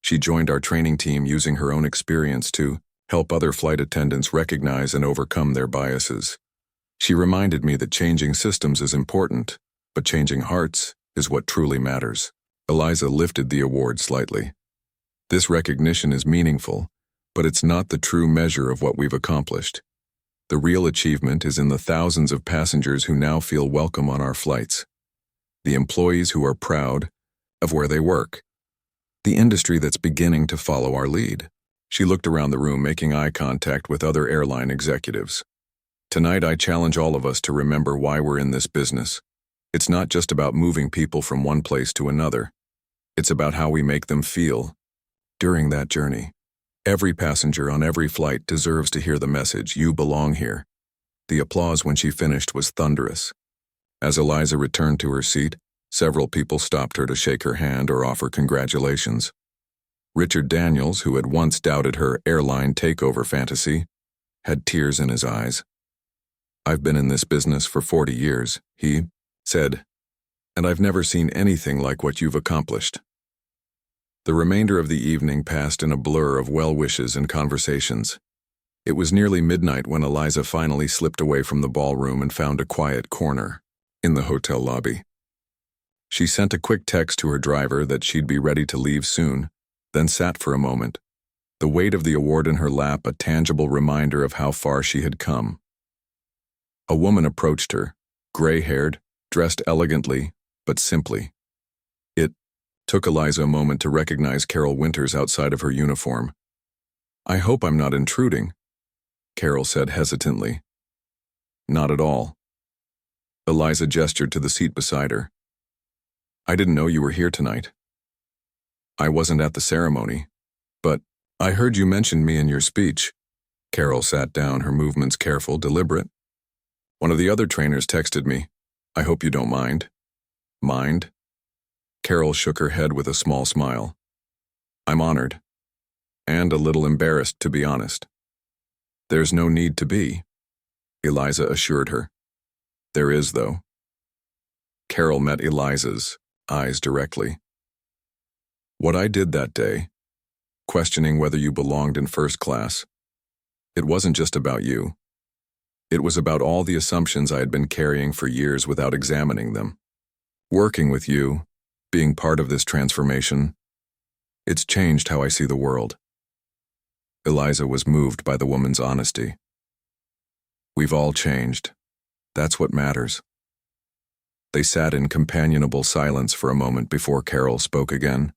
She joined our training team using her own experience to help other flight attendants recognize and overcome their biases. She reminded me that changing systems is important, but changing hearts is what truly matters. Eliza lifted the award slightly. This recognition is meaningful, but it's not the true measure of what we've accomplished. The real achievement is in the thousands of passengers who now feel welcome on our flights. The employees who are proud of where they work. The industry that's beginning to follow our lead. She looked around the room, making eye contact with other airline executives. Tonight, I challenge all of us to remember why we're in this business. It's not just about moving people from one place to another. It's about how we make them feel during that journey. Every passenger on every flight deserves to hear the message, "You belong here." The applause when she finished was thunderous. As Eliza returned to her seat, several people stopped her to shake her hand or offer congratulations. Richard Daniels, who had once doubted her airline takeover fantasy, had tears in his eyes. "I've been in this business for 40 years, he said, "and I've never seen anything like what you've accomplished." The remainder of the evening passed in a blur of well wishes and conversations. It was nearly midnight when Eliza finally slipped away from the ballroom and found a quiet corner in the hotel lobby. She sent a quick text to her driver that she'd be ready to leave soon, then sat for a moment, the weight of the award in her lap a tangible reminder of how far she had come. A woman approached her, gray-haired, dressed elegantly, but simply. It took Eliza a moment to recognize Carol Winters outside of her uniform. "I hope I'm not intruding," Carol said hesitantly. "Not at all." Eliza gestured to the seat beside her. "I didn't know you were here tonight. I wasn't at the ceremony, but I heard you mention me in your speech." Carol sat down, her movements careful, deliberate. "One of the other trainers texted me. I hope you don't mind." "Mind?" Carol shook her head with a small smile. "I'm honored. And a little embarrassed, to be honest." "There's no need to be," Eliza assured her. "There is, though." Carol met Eliza's eyes directly. "What I did that day, questioning whether you belonged in first class, it wasn't just about you. It was about all the assumptions I had been carrying for years without examining them. Working with you, being part of this transformation, it's changed how I see the world." Eliza was moved by the woman's honesty. "We've all changed. That's what matters." They sat in companionable silence for a moment before Carol spoke again.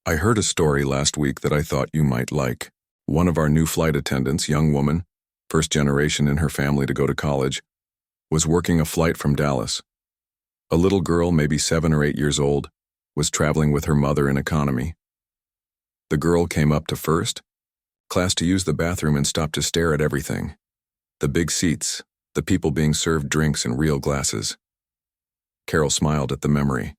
"I heard a story last week that I thought you might like. One of our new flight attendants, young woman, first generation in her family to go to college, was working a flight from Dallas. A little girl, maybe 7 or 8 years old, was traveling with her mother in economy. The girl came up to first class to use the bathroom and stopped to stare at everything. The big seats, the people being served drinks in real glasses." Carol smiled at the memory.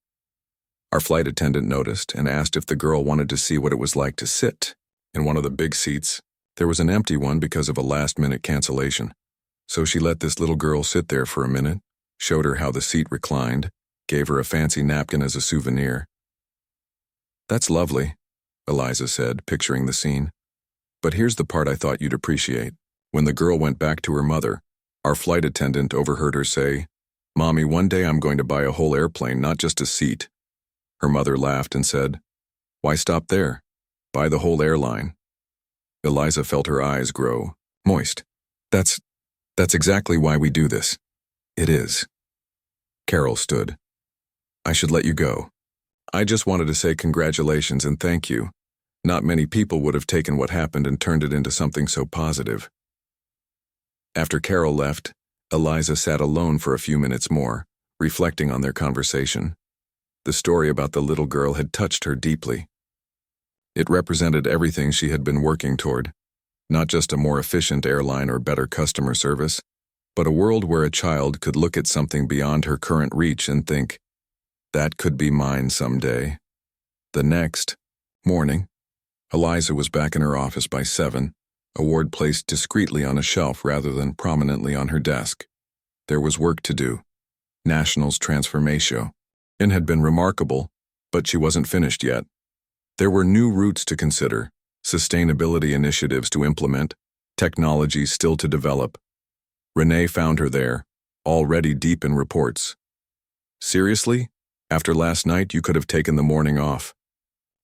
Our flight attendant noticed and asked if the girl wanted to see what it was like to sit in one of the big seats. There was an empty one because of a last-minute cancellation. So she let this little girl sit there for a minute, showed her how the seat reclined, gave her a fancy napkin as a souvenir. "That's lovely," Eliza said, picturing the scene. "But here's the part I thought you'd appreciate. When the girl went back to her mother, our flight attendant overheard her say, 'Mommy, one day I'm going to buy a whole airplane, not just a seat.' Her mother laughed and said, 'Why stop there? Buy the whole airline.'" Eliza felt her eyes grow moist. That's exactly why we do this." "It is." Carol stood. "I should let you go. I just wanted to say congratulations and thank you. Not many people would have taken what happened and turned it into something so positive." After Carol left, Eliza sat alone for a few minutes more, reflecting on their conversation. The story about the little girl had touched her deeply. It represented everything she had been working toward, not just a more efficient airline or better customer service, but a world where a child could look at something beyond her current reach and think, "That could be mine someday." The next morning, Eliza was back in her office by 7, award placed discreetly on a shelf rather than prominently on her desk. There was work to do. National's transformation had been remarkable, but she wasn't finished yet. There were new routes to consider, sustainability initiatives to implement, technologies still to develop. Renee found her there, already deep in reports. "Seriously? After last night, you could have taken the morning off."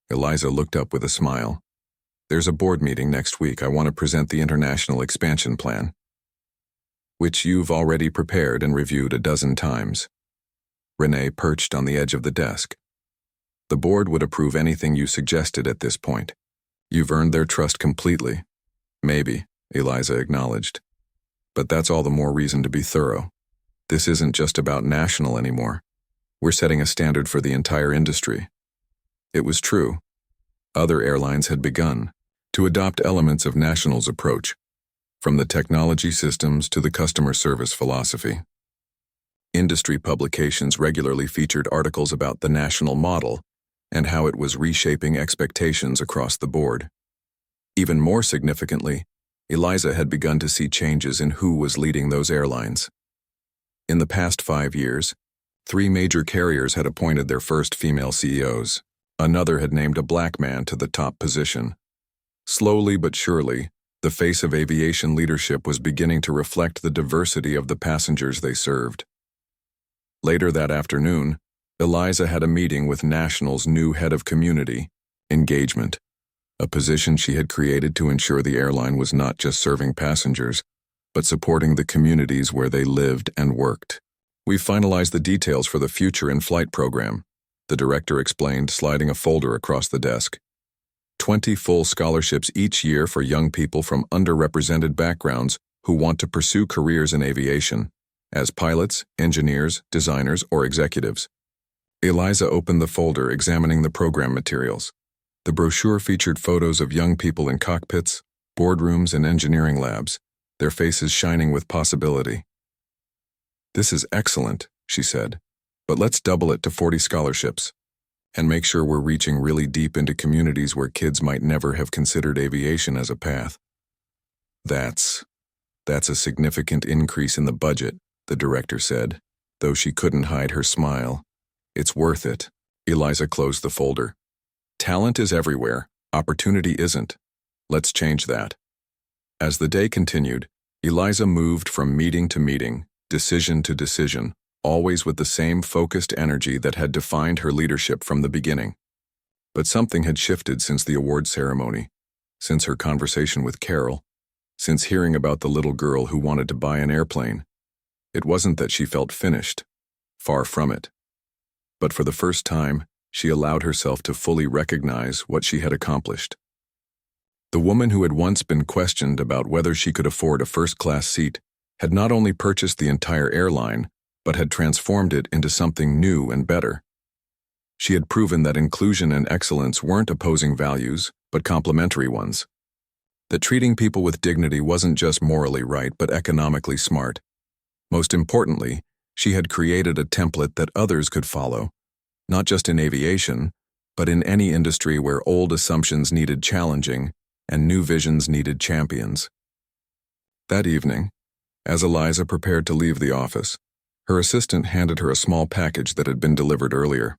Eliza looked up with a smile. "There's a board meeting next week. I want to present the international expansion plan, which you've already prepared and reviewed a dozen times." Renee perched on the edge of the desk. "The board would approve anything you suggested at this point. You've earned their trust completely." "Maybe," Eliza acknowledged. "But that's all the more reason to be thorough. This isn't just about National anymore. We're setting a standard for the entire industry." It was true. Other airlines had begun to adopt elements of National's approach, from the technology systems to the customer service philosophy. Industry publications regularly featured articles about the National model and how it was reshaping expectations across the board. Even more significantly, Eliza had begun to see changes in who was leading those airlines. In the past 5 years, 3 major carriers had appointed their first female CEOs. Another had named a black man to the top position. Slowly but surely, the face of aviation leadership was beginning to reflect the diversity of the passengers they served. Later that afternoon, Eliza had a meeting with National's new head of community engagement, a position she had created to ensure the airline was not just serving passengers, but supporting the communities where they lived and worked. "We've finalized the details for the future in-flight program," the director explained, sliding a folder across the desk. 20 full scholarships each year for young people from underrepresented backgrounds who want to pursue careers in aviation, as pilots, engineers, designers, or executives. Eliza opened the folder, examining the program materials. The brochure featured photos of young people in cockpits, boardrooms, and engineering labs, their faces shining with possibility. "This is excellent," she said, "but let's double it to 40 scholarships, and make sure we're reaching really deep into communities where kids might never have considered aviation as a path." That's a significant increase in the budget," the director said, though she couldn't hide her smile. "It's worth it." Eliza closed the folder. "Talent is everywhere, opportunity isn't. Let's change that." As the day continued, Eliza moved from meeting to meeting, decision to decision, always with the same focused energy that had defined her leadership from the beginning. But something had shifted since the award ceremony, since her conversation with Carol, since hearing about the little girl who wanted to buy an airplane. It wasn't that she felt finished, far from it. But for the first time, she allowed herself to fully recognize what she had accomplished. The woman who had once been questioned about whether she could afford a first-class seat had not only purchased the entire airline, but had transformed it into something new and better. She had proven that inclusion and excellence weren't opposing values, but complementary ones. That treating people with dignity wasn't just morally right, but economically smart. Most importantly, she had created a template that others could follow, not just in aviation, but in any industry where old assumptions needed challenging and new visions needed champions. That evening, as Eliza prepared to leave the office, her assistant handed her a small package that had been delivered earlier.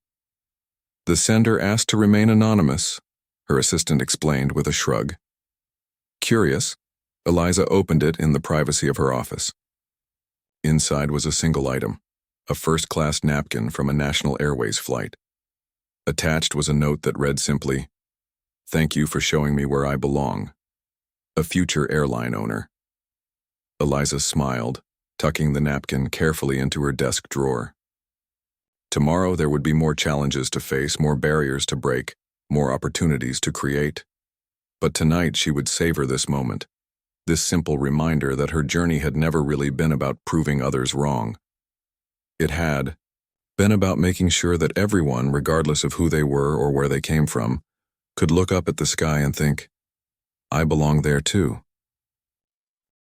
"The sender asked to remain anonymous," her assistant explained with a shrug. Curious, Eliza opened it in the privacy of her office. Inside was a single item, a first-class napkin from a National Airways flight. Attached was a note that read simply, "Thank you for showing me where I belong. A future airline owner." Eliza smiled, tucking the napkin carefully into her desk drawer. Tomorrow there would be more challenges to face, more barriers to break, more opportunities to create. But tonight she would savor this moment, this simple reminder that her journey had never really been about proving others wrong. It had been about making sure that everyone, regardless of who they were or where they came from, could look up at the sky and think, "I belong there too."